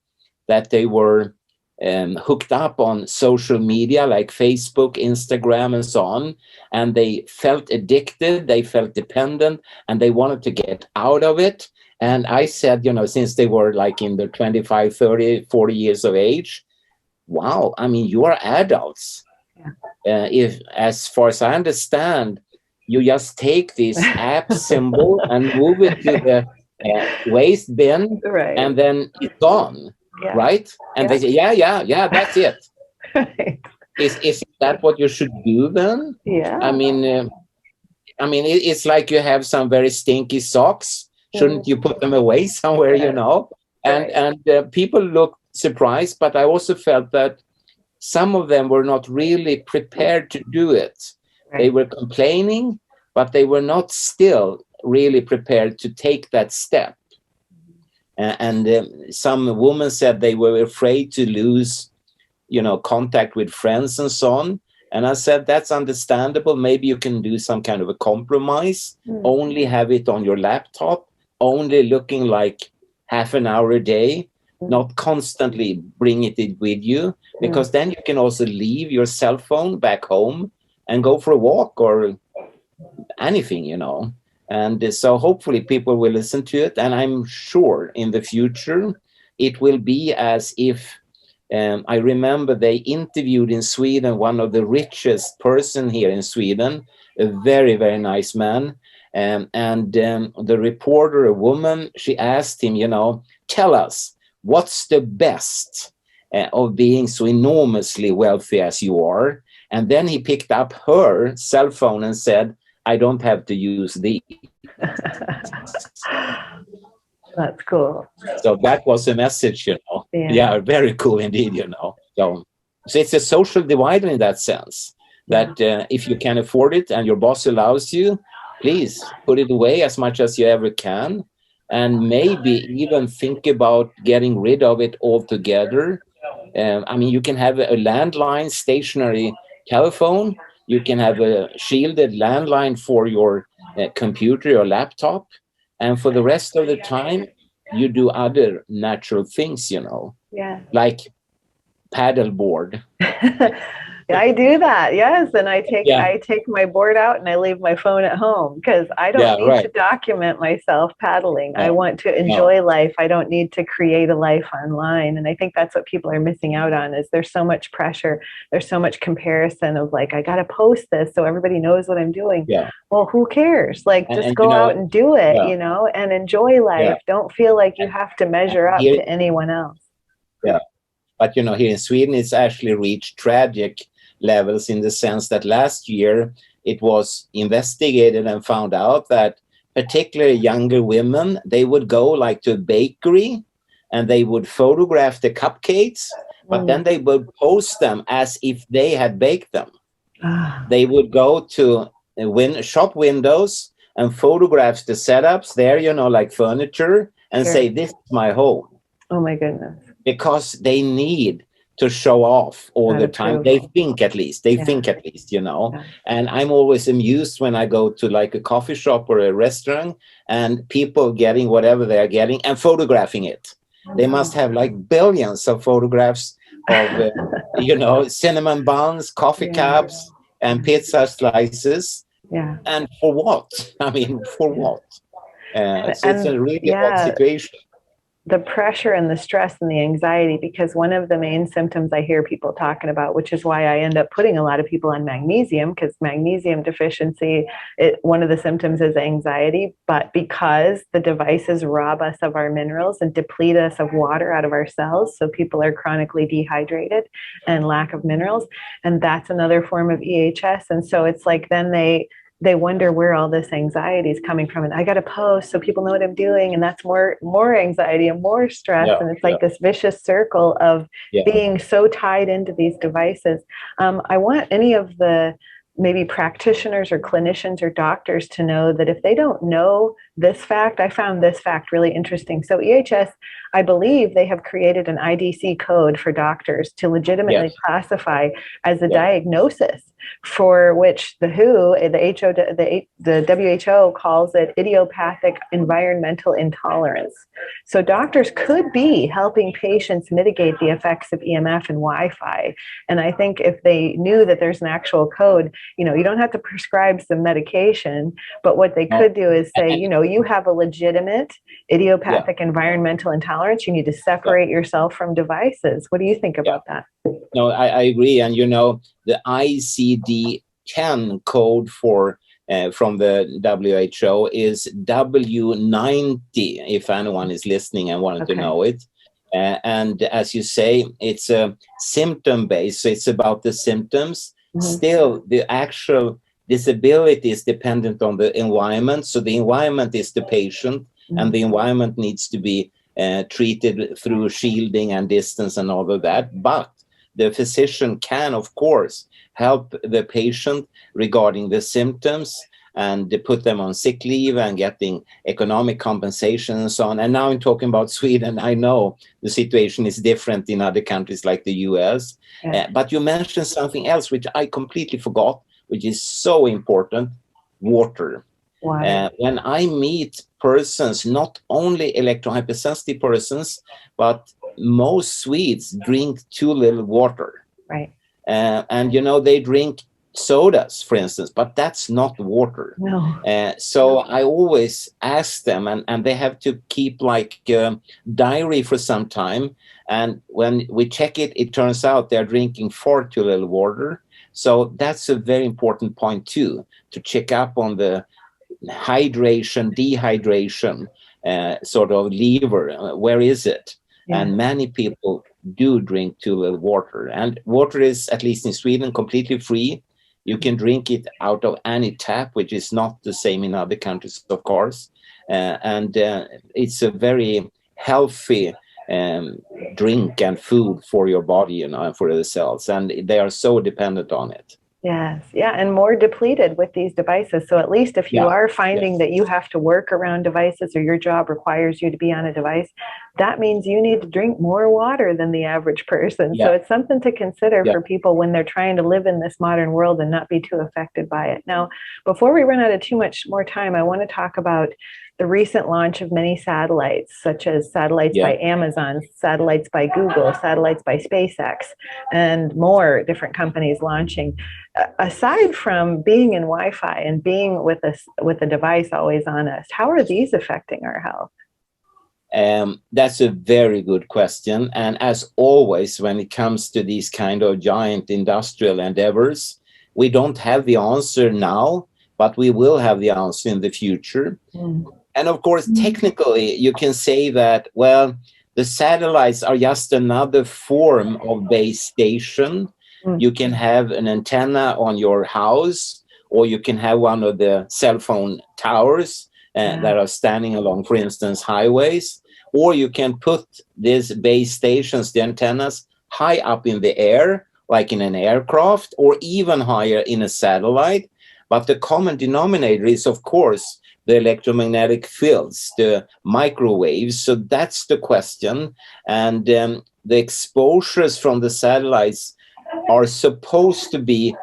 Speaker 2: that they were hooked up on social media like Facebook, Instagram, and so on. And they felt addicted, they felt dependent, and they wanted to get out of it. And I said, since they were like in their 25, 30, 40 years of age, wow, I mean, you are adults.
Speaker 1: Yeah.
Speaker 2: If, as far as I understand, you just take this app symbol and move it to the waste bin,
Speaker 1: Right.
Speaker 2: and then it's gone.
Speaker 1: Yeah.
Speaker 2: Right? And they say, yeah, that's it.
Speaker 1: Right.
Speaker 2: Is that what you should do then?
Speaker 1: Yeah.
Speaker 2: I mean, it's like you have some very stinky socks. Shouldn't you put them away somewhere, And people look surprised, but I also felt that some of them were not really prepared to do it. Right. They were complaining, but they were not still really prepared to take that step. And some women said they were afraid to lose, contact with friends and so on. And I said, that's understandable. Maybe you can do some kind of a compromise. Only have it on your laptop, only looking like half an hour a day, not constantly bring it with you, because then you can also leave your cell phone back home and go for a walk or anything, And so hopefully people will listen to it. And I'm sure in the future, it will be as if, I remember they interviewed in Sweden, one of the richest person here in Sweden, a very, very nice man. And the reporter, a woman, she asked him, tell us, what's the best of being so enormously wealthy as you are? And then he picked up her cell phone and said, I don't have to use these.
Speaker 1: That's cool.
Speaker 2: So that was a message, Yeah, very cool indeed, So it's a social divider in that sense, that if you can afford it and your boss allows you, please put it away as much as you ever can, and maybe even think about getting rid of it altogether. You can have a landline stationary telephone. You can have a shielded landline for your computer or laptop. And for the rest of the time, you do other natural things, like paddleboard.
Speaker 1: I do that, yes. And I take my board out and I leave my phone at home because I don't need to document myself paddling. I want to enjoy life. I don't need to create a life online. And I think that's what people are missing out on, is there's so much pressure. There's so much comparison of like, I got to post this so everybody knows what I'm doing. Yeah. Well, who cares? Like, just go out and do it, and enjoy life. Yeah. Don't feel like you have to measure up to anyone else.
Speaker 2: Yeah. But, here in Sweden, it's actually reached tragic levels in the sense that last year it was investigated and found out that particularly younger women, they would go like to a bakery and they would photograph the cupcakes, but then they would post them as if they had baked them. They would go to shop windows and photograph the setups there, like furniture, and say, this is my home.
Speaker 1: Oh my goodness.
Speaker 2: Because they need to show off all the time. They think at least, And I'm always amused when I go to like a coffee shop or a restaurant and people getting whatever they are getting and photographing it. They must have like billions of photographs of, cinnamon buns, coffee cups, and pizza slices. Yeah. And for what? For what? So it's a really odd situation.
Speaker 1: The pressure and the stress and the anxiety, because one of the main symptoms I hear people talking about, which is why I end up putting a lot of people on magnesium, because magnesium deficiency, one of the symptoms is anxiety, but because the devices rob us of our minerals and deplete us of water out of our cells, so people are chronically dehydrated and lack of minerals, and that's another form of EHS. And so it's like then they they wonder where all this anxiety is coming from. And I got to post so people know what I'm doing. And that's more anxiety and more stress.
Speaker 2: Yeah,
Speaker 1: And it's
Speaker 2: yeah,
Speaker 1: like this vicious circle of
Speaker 2: yeah,
Speaker 1: being so tied into these devices. I want any of the maybe practitioners or clinicians or doctors to know that if they don't know this fact, I found this fact really interesting. So EHS, I believe they have created an IDC code for doctors to legitimately
Speaker 2: yes,
Speaker 1: classify as a
Speaker 2: yeah,
Speaker 1: diagnosis for which the WHO, the WHO calls it idiopathic environmental intolerance. So doctors could be helping patients mitigate the effects of EMF and Wi-Fi. And I think if they knew that there's an actual code, you don't have to prescribe some medication, but what they
Speaker 2: no,
Speaker 1: could do is say,
Speaker 2: and,
Speaker 1: you have a legitimate
Speaker 2: yeah,
Speaker 1: idiopathic environmental intolerance. You need to
Speaker 2: yeah,
Speaker 1: separate yourself from devices. What do you think
Speaker 2: yeah.
Speaker 1: about that?
Speaker 2: No, I agree. And the ICD-10 code for from the WHO is W90, if anyone is listening and wanted to
Speaker 1: Okay.
Speaker 2: know it. And as you say, it's a symptom based, so it's about the symptoms. Still, the actual disability is dependent on the environment. So the environment is the patient, and the environment needs to be treated through shielding and distance and all of that. But the physician can, of course, help the patient regarding the symptoms and put them on sick leave and getting economic compensation and so on. And now I'm talking about Sweden. I know the situation is different in other countries like the US.
Speaker 1: Yeah.
Speaker 2: But you mentioned something else, which I completely forgot, which is so important: water.
Speaker 1: Water.
Speaker 2: When I meet persons, not only electro hypersensitive persons, but most Swedes drink too little water.
Speaker 1: Right.
Speaker 2: And they drink sodas, for instance, but that's not water.
Speaker 1: No.
Speaker 2: So I always ask them, and they have to keep like diary for some time. And when we check it, it turns out they're drinking far too little water. So that's a very important point too, to check up on the hydration, dehydration sort of lever. Where is it?
Speaker 1: Yeah.
Speaker 2: And many people do drink too little water. And water is, at least in Sweden, completely free. You can drink it out of any tap, which is not the same in other countries, of course. And it's a very healthy drink and food for your body, and for the cells. And they are so dependent on it.
Speaker 1: Yes. Yeah. And more depleted with these devices. So at least if you
Speaker 2: Yeah.
Speaker 1: are finding
Speaker 2: Yes.
Speaker 1: that you have to work around devices or your job requires you to be on a device, that means you need to drink more water than the average person.
Speaker 2: Yeah.
Speaker 1: So it's something to consider
Speaker 2: Yeah.
Speaker 1: for people when they're trying to live in this modern world and not be too affected by it. Now, before we run out of too much more time, I want to talk about the recent launch of many satellites, such as satellites
Speaker 2: Yeah.
Speaker 1: by Amazon, satellites by Google, satellites by SpaceX, and more different companies launching. Aside from being in Wi-Fi and being with a device always on us, how are these affecting our health?
Speaker 2: That's a very good question. And as always, when it comes to these kind of giant industrial endeavors, we don't have the answer now, but we will have the answer in the future. And of course, technically, you can say that, well, the satellites are just another form of base station. You can have an antenna on your house, or you can have one of the cell phone towers that are standing along, for instance, highways. Or you can put these base stations, the antennas, high up in the air, like in an aircraft, or even higher in a satellite. But the common denominator is, of course, the electromagnetic fields, the microwaves. So that's the question. And the exposures from the satellites are supposed to be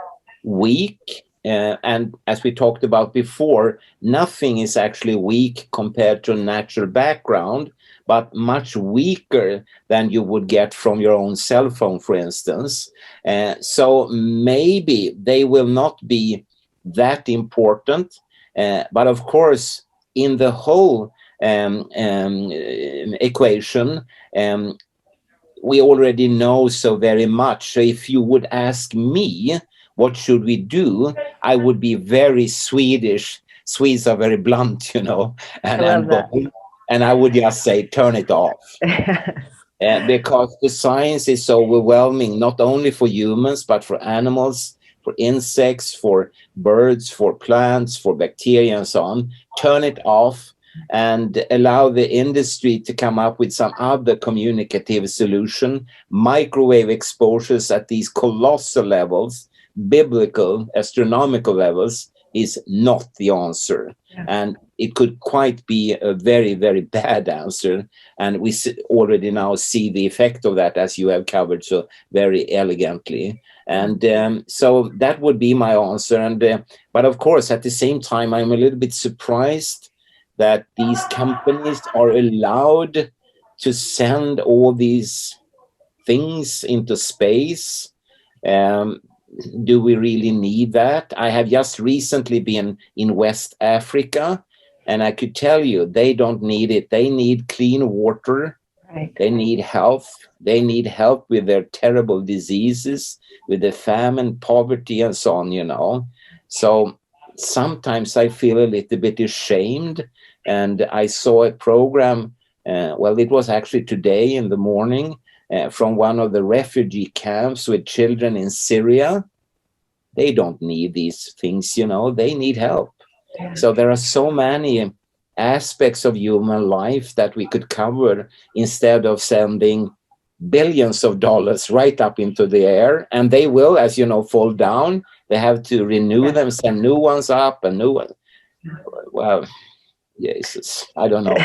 Speaker 2: weak. And as we talked about before, nothing is actually weak compared to a natural background, but much weaker than you would get from your own cell phone, for instance. So maybe they will not be that important. But of course, in the whole equation, we already know so very much. So if you would ask me, what should we do? I would be very Swedish. Swedes are very blunt, and I would just say, turn it off. Because the science is so overwhelming, not only for humans, but for animals, for insects, for birds, for plants, for bacteria, and so on. Turn it off and allow the industry to come up with some other communicative solution. Microwave exposures at these colossal levels, biblical, astronomical levels, is not the answer. Yeah. And it could quite be a very, very bad answer. And we already now see the effect of that, as you have covered so very elegantly. And so that would be my answer. And but of course, at the same time, I'm a little bit surprised that these companies are allowed to send all these things into space. Do we really need that? I have just recently been in West Africa, and I could tell you they don't need it. They need clean water. Right. They need health. They need help with their terrible diseases, with the famine, poverty, and so on, you know. So sometimes I feel a little bit ashamed. And I saw a program, well, it was actually today in the morning, from one of the refugee camps with children in Syria. They don't need these things, you know, they need help. Yeah. So there are so many aspects of human life that we could cover instead of sending billions of dollars right up into the air. And they will, as you know, fall down. They have to renew them, send new ones up and new ones. Well, Jesus, I don't know.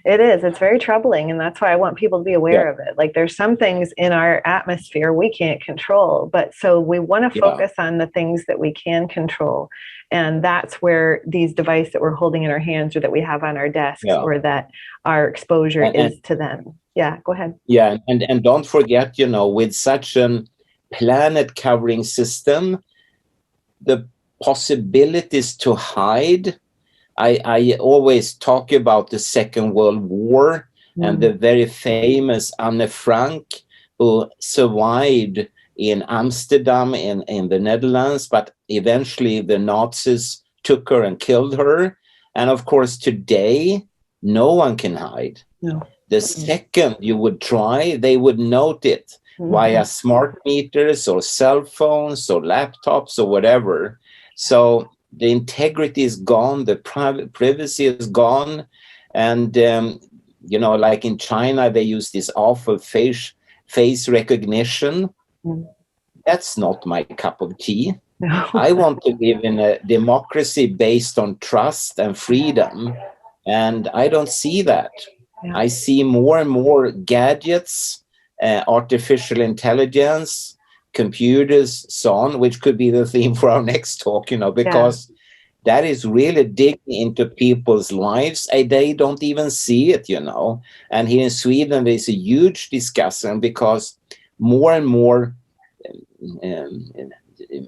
Speaker 1: It is. It's very troubling. And that's why I want people to be aware of it. Like there's some things in our atmosphere we can't control. But so we want to focus on the things that we can control. And that's where these devices that we're holding in our hands or that we have on our desks or that our exposure is to them. Yeah, go ahead.
Speaker 2: Yeah. And don't forget, you know, with such a planet covering system, the possibilities to hide. I always talk about the Second World War and the very famous Anne Frank, who survived in Amsterdam in the Netherlands, but eventually the Nazis took her and killed her. And of course, today, no one can hide. No. The second you would try, they would note it via smart meters or cell phones or laptops or whatever. So the integrity is gone, the privacy is gone. And, you know, like in China, they use this awful face recognition. That's not my cup of tea. No. I want to live in a democracy based on trust and freedom. And I don't see that. Yeah. I see more and more gadgets, artificial intelligence, computers, so on, which could be the theme for our next talk, you know, because that is really digging into people's lives. They don't even see it, you know. And here in Sweden, there's a huge discussion because more and more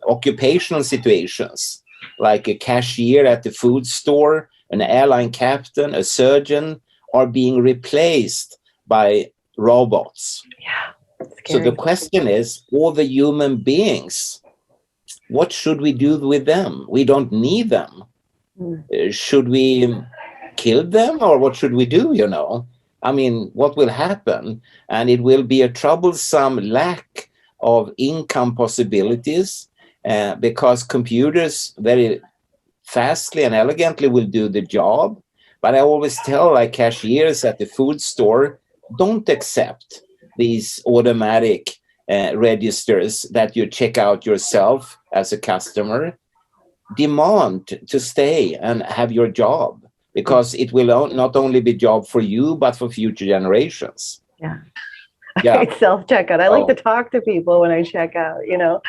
Speaker 2: occupational situations, like a cashier at the food store, an airline captain, a surgeon, are being replaced by robots. Yeah. So the question is, all the human beings, what should we do with them? We don't need them. Should we kill them or what should we do, you know? I mean, what will happen? And it will be a troublesome lack of income possibilities because computers very fastly and elegantly will do the job. But I always tell like cashiers at the food store, don't accept these automatic registers that you check out yourself as a customer. Demand to stay and have your job because it will not only be job for you, but for future generations.
Speaker 1: Yeah. Self-checkout. I like to talk to people when I check out, you know.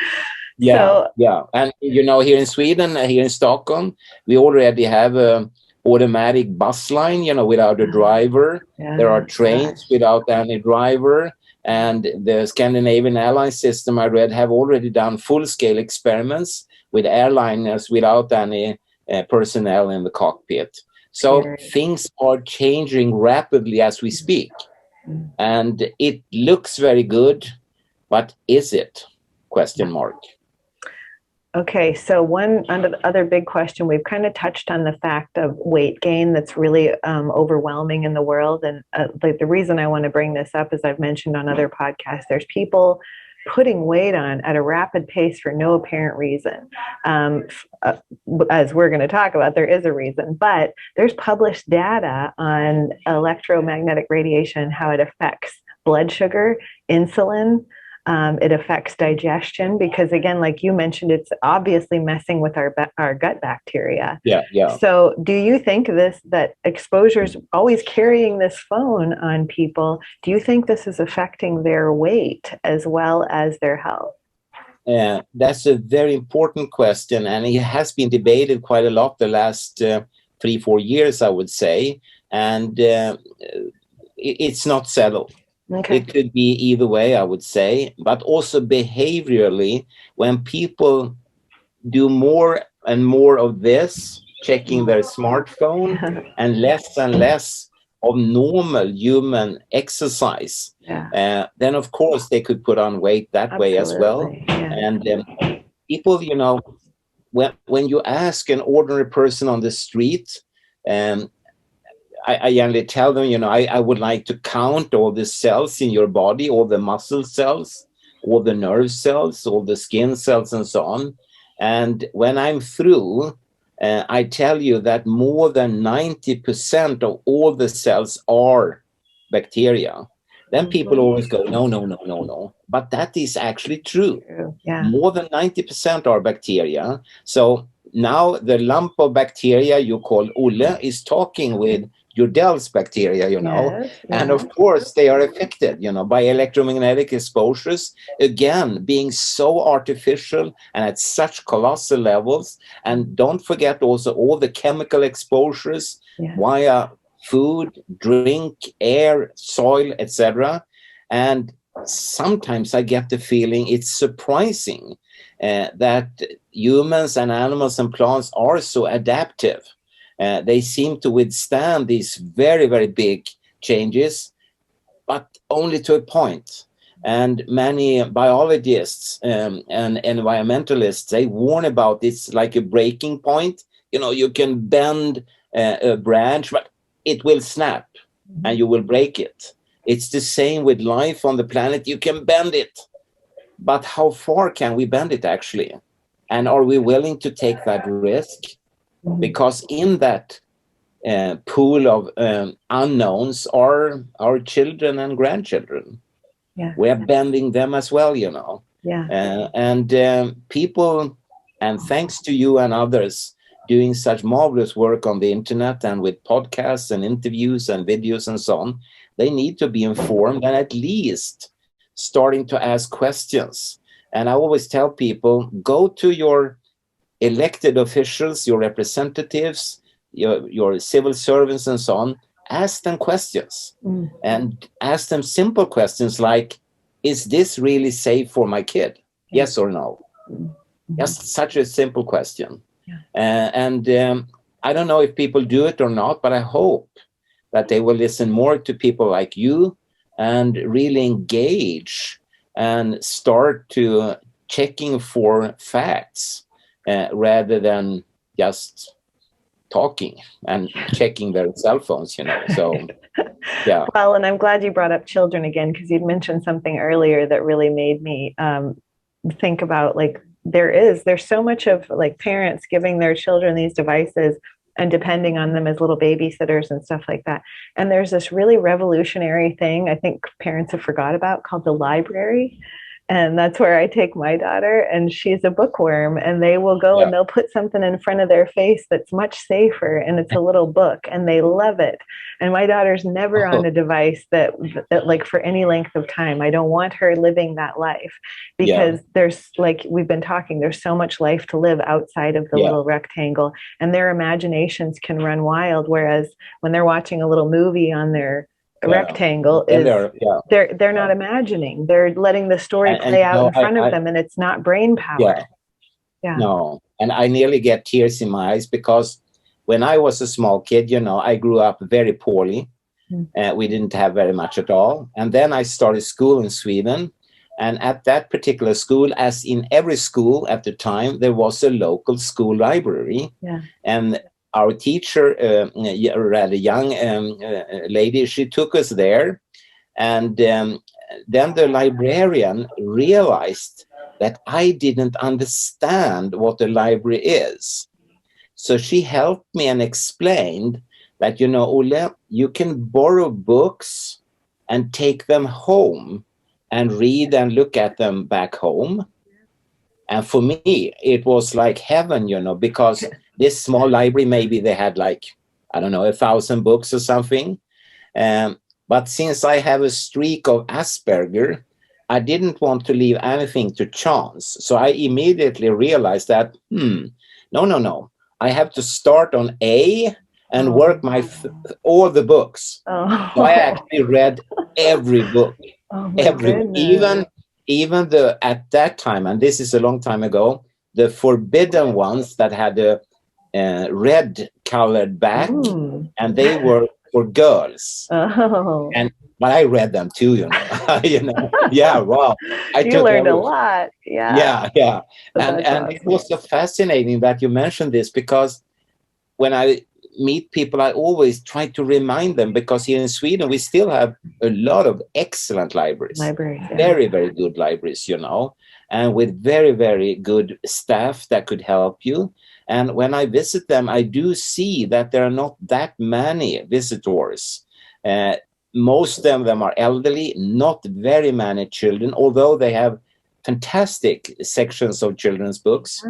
Speaker 2: Yeah. And, you know, here in Sweden, here in Stockholm, we already have a automatic bus line, you know, without a driver. Yeah. There are trains without any driver. And the Scandinavian airline system, I read, have already done full-scale experiments with airliners without any personnel in the cockpit. So things are changing rapidly as we speak. And it looks very good, but is it? Question mark.
Speaker 1: Okay, so one other big question, we've kind of touched on the fact of weight gain that's really overwhelming in the world. And like the reason I want to bring this up, as I've mentioned on other podcasts, there's people putting weight on at a rapid pace for no apparent reason. As we're going to talk about, there is a reason, but there's published data on electromagnetic radiation, how it affects blood sugar, insulin. It affects digestion because, again, like you mentioned, it's obviously messing with our gut bacteria.
Speaker 2: Yeah, yeah.
Speaker 1: So do you think that exposure's always carrying this phone on people, do you think this is affecting their weight as well as their health?
Speaker 2: That's a very important question, and it has been debated quite a lot the last 3-4 years, I would say, and it's not settled. Okay. It could be either way, I would say, but also behaviorally, when people do more and more of this, checking their smartphone, and less of normal human exercise, then of course they could put on weight that way as well. Yeah. And people, you know, when you ask an ordinary person on the street, I generally tell them, you know, I would like to count all the cells in your body, all the muscle cells, all the nerve cells, all the skin cells, and so on. And when I'm through, I tell you that more than 90% of all the cells are bacteria. Then people always go, no. But that is actually true. Yeah. More than 90% are bacteria. So now the lump of bacteria you call Olle is talking with Jodel's bacteria, you know. Yes, and of course they are affected, you know, by electromagnetic exposures, again, being so artificial and at such colossal levels. And don't forget also all the chemical exposures via food, drink, air, soil, etc. And sometimes I get the feeling it's surprising that humans and animals and plants are so adaptive. They seem to withstand these very, very big changes, but only to a point. And many biologists and environmentalists, they warn about it's like a breaking point. You know, you can bend a branch, but it will snap and you will break it. It's the same with life on the planet. You can bend it, but how far can we bend it actually? And are we willing to take that risk? Because in that pool of unknowns are our children and grandchildren. Yeah. We are bending them as well, you know. Yeah. And people, and thanks to you and others, doing such marvelous work on the internet and with podcasts and interviews and videos and so on, they need to be informed and at least starting to ask questions. And I always tell people, go to your elected officials, your representatives, your civil servants and so on, ask them questions and ask them simple questions like, is this really safe for my kid? Yes or no? Just such a simple question. And I don't know if people do it or not, but I hope that they will listen more to people like you and really engage and start to checking for facts rather than just talking and checking their cell phones, you know. So yeah.
Speaker 1: Well, and I'm glad you brought up children again, because you'd mentioned something earlier that really made me think about, like, there's so much of like parents giving their children these devices and depending on them as little babysitters and stuff like that. And there's this really revolutionary thing I think parents have forgot about called the library. And that's where I take my daughter, and she's a bookworm, and they will go and they'll put something in front of their face that's much safer, and it's a little book, and they love it. And my daughter's never on a device that like for any length of time. I don't want her living that life because there's, like we've been talking, there's so much life to live outside of the little rectangle, and their imaginations can run wild. Whereas when they're watching a little movie on their rectangle is they're not imagining, they're letting the story play out in front of them, and it's not brain power.
Speaker 2: No, and I nearly get tears in my eyes because when I was a small kid, you know, I grew up very poorly. We didn't have very much at all, and then I started school in Sweden, and at that particular school, as in every school at the time, there was a local school library. And our teacher, a rather young lady, she took us there, and then the librarian realized that I didn't understand what a library is. So she helped me and explained that, you know, Olle, you can borrow books and take them home and read and look at them back home. And for me, it was like heaven, you know, because this small library, maybe they had like, I don't know, 1,000 books or something. But since I have a streak of Asperger, I didn't want to leave anything to chance. So I immediately realized that, no. I have to start on A and work all the books.
Speaker 1: Oh.
Speaker 2: So I actually read every book.
Speaker 1: Oh,
Speaker 2: Every book. Even the, at that time, and this is a long time ago, the forbidden ones that had a red colored back, and they were for girls.
Speaker 1: Oh.
Speaker 2: But I read them too, you know. You know, yeah, wow.
Speaker 1: You learned a lot. Yeah.
Speaker 2: Yeah. And awesome. It was so fascinating that you mentioned this, because when I meet people, I always try to remind them, because here in Sweden, we still have a lot of excellent libraries. Very, very good libraries, you know, and with very, very good staff that could help you. And when I visit them, I do see that there are not that many visitors. Most of them are elderly, not very many children, although they have fantastic sections of children's books.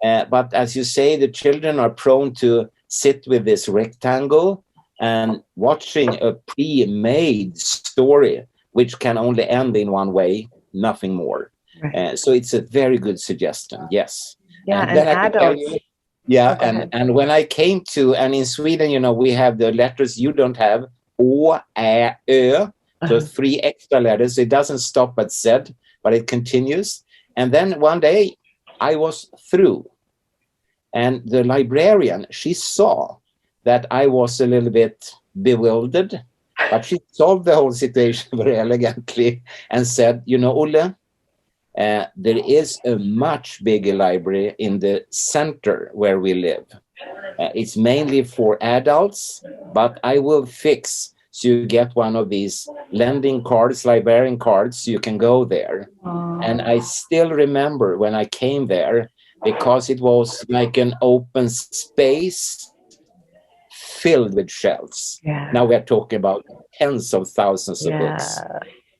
Speaker 2: But as you say, the children are prone to sit with this rectangle and watching a pre-made story, which can only end in one way, nothing more. Right. So it's a very good suggestion, yes.
Speaker 1: Yeah, and then adults.
Speaker 2: And when I came to, and in Sweden, you know, we have the letters you don't have, O, Ä, Ö, so 3 extra letters. It doesn't stop at Z, but it continues. And then one day I was through. And the librarian, she saw that I was a little bit bewildered, but she solved the whole situation very elegantly and said, you know, Olle, there is a much bigger library in the center where we live. It's mainly for adults, but I will fix so you get one of these lending cards, librarian cards, so you can go there. And I still remember when I came there, because it was like an open space filled with shelves. Yeah. Now we're talking about tens of thousands of books.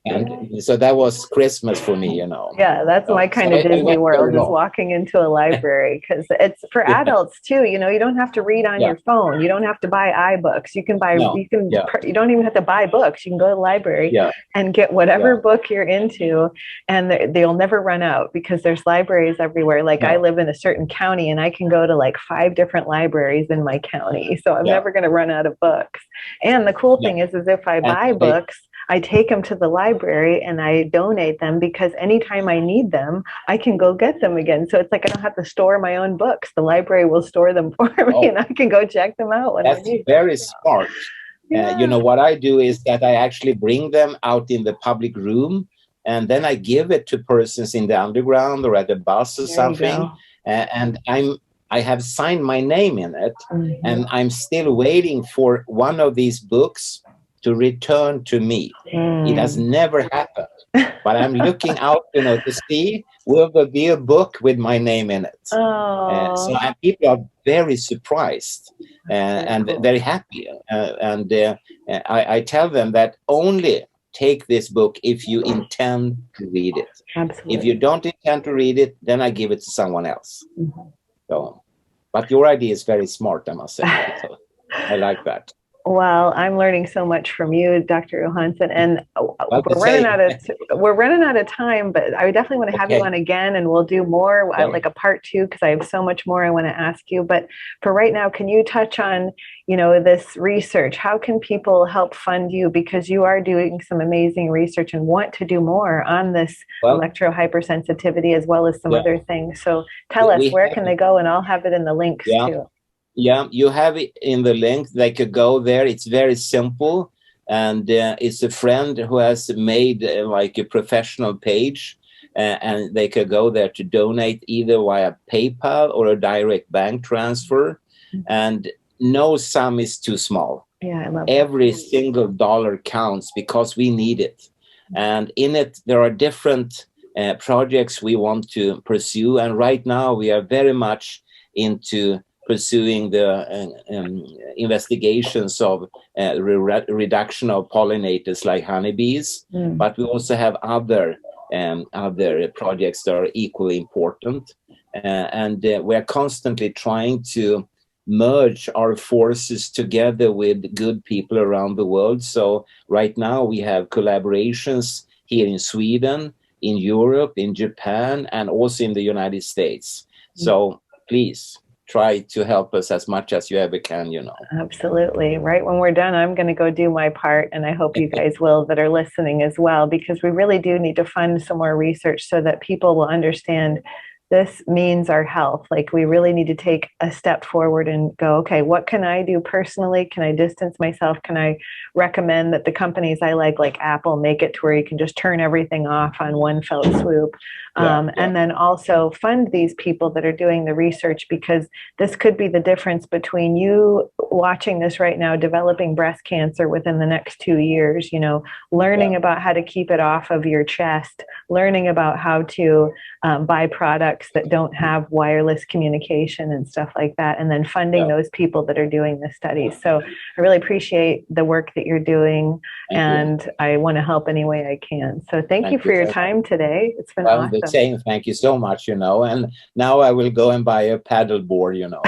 Speaker 2: And so that was Christmas for me, you know.
Speaker 1: Yeah, that's my kind of Disney World, is walking into a library, because it's for adults too. You know, you don't have to read on your phone. You don't have to buy iBooks. You can buy, you don't even have to buy books. You can go to the library and get whatever book you're into, and they'll never run out, because there's libraries everywhere. Like I live in a certain county, and I can go to like 5 different libraries in my county. So I'm never going to run out of books. And the cool thing is if I buy books, I take them to the library and I donate them, because anytime I need them, I can go get them again. So it's like I don't have to store my own books. The library will store them for me, and I can go check them out when I need them.
Speaker 2: That's very smart. You know, what I do is that I actually bring them out in the public room, and then I give it to persons in the underground or at the bus or something. And I have signed my name in it, and I'm still waiting for one of these books to return to me. It has never happened, but I'm looking out, you know, to see will there be a book with my name in it. So people are very surprised and very happy. I tell them that only take this book if you intend to read it. Absolutely. If you don't intend to read it, then I give it to someone else. So, but your idea is very smart, I must say. So I like that.
Speaker 1: Well, I'm learning so much from you, Dr. Johansson, and we're running out of time, but I definitely want to have you on again, and we'll do more, like a part 2, because I have so much more I want to ask you. But for right now, can you touch on, you know, this research? How can people help fund you? Because you are doing some amazing research and want to do more on this electro hypersensitivity, as well as some other things. So tell us, where can they go? And I'll have it in the links too.
Speaker 2: Yeah, you have it in the link. They could go there. It's very simple. And it's a friend who has made like a professional page. And they could go there to donate either via PayPal or a direct bank transfer. And no sum is too small.
Speaker 1: Yeah, I love
Speaker 2: Every single dollar counts, because we need it. And in it, there are different projects we want to pursue. And right now, we are very much into pursuing the investigations of reduction of pollinators like honeybees. But we also have other projects that are equally important. And we're constantly trying to merge our forces together with good people around the world. So right now we have collaborations here in Sweden, in Europe, in Japan, and also in the United States. So please try to help us as much as you ever can, you know.
Speaker 1: Absolutely. Right when we're done, I'm going to go do my part, and I hope you guys will that are listening as well, because we really do need to fund some more research so that people will understand this means our health. Like, we really need to take a step forward and go, okay, what can I do personally? Can I distance myself? Can I recommend that the companies I like Apple, make it to where you can just turn everything off on one fell swoop? And then also fund these people that are doing the research, because this could be the difference between you watching this right now, developing breast cancer within the next 2 years, you know, learning about how to keep it off of your chest, learning about how to buy products that don't have wireless communication and stuff like that, and then funding those people that are doing the studies. So I really appreciate the work that you're doing, and I want to help any way I can. So thank you for your time today. It's been awesome.
Speaker 2: Saying thank you so much, you know, and now I will go and buy a paddle board, you know.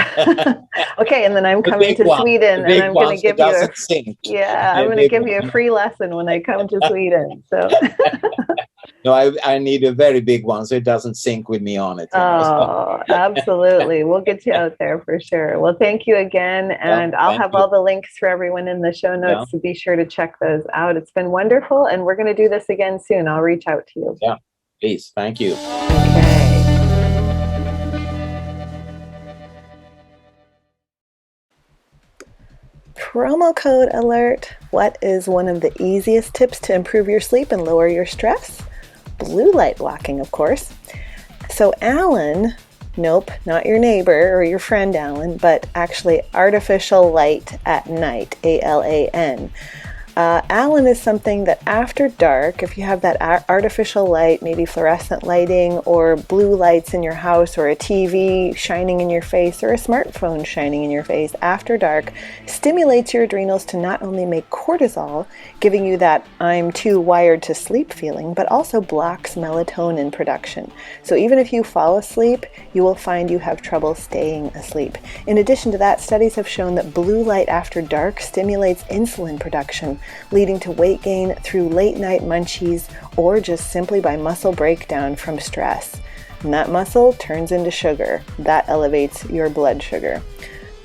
Speaker 1: Okay, and then I'm coming to Sweden, and I'm going to give you I'm going to give you a free lesson when I come to Sweden. So
Speaker 2: no, I need a very big one so it doesn't sink with me on it.
Speaker 1: Oh, absolutely. We'll get you out there for sure. Well, thank you again. And I'll have all the links for everyone in the show notes, so be sure to check those out. It's been wonderful. And we're going to do this again soon. I'll reach out to you.
Speaker 2: Yeah, please. Thank you.
Speaker 1: Okay. Promo code alert. What is one of the easiest tips to improve your sleep and lower your stress? Blue light blocking, of course. So Alan, nope, not your neighbor or your friend Alan, but actually artificial light at night, ALAN. Alan is something that after dark, if you have that artificial light, maybe fluorescent lighting or blue lights in your house, or a TV shining in your face, or a smartphone shining in your face after dark, stimulates your adrenals to not only make cortisol, giving you that I'm too wired to sleep feeling, but also blocks melatonin production. So even if you fall asleep, you will find you have trouble staying asleep. In addition to that, studies have shown that blue light after dark stimulates insulin production, leading to weight gain through late night munchies or just simply by muscle breakdown from stress. And that muscle turns into sugar. That elevates your blood sugar.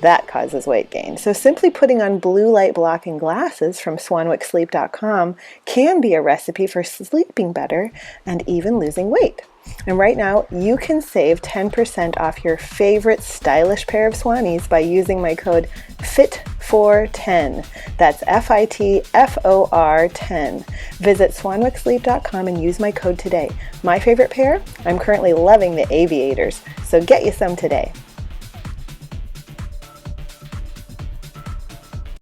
Speaker 1: That causes weight gain. So simply putting on blue light blocking glasses from swanwicksleep.com can be a recipe for sleeping better and even losing weight. And right now, you can save 10% off your favorite stylish pair of Swannies by using my code FITFOR10. That's FITFOR 10. Visit swanwicksleep.com and use my code today. My favorite pair? I'm currently loving the aviators, so get you some today.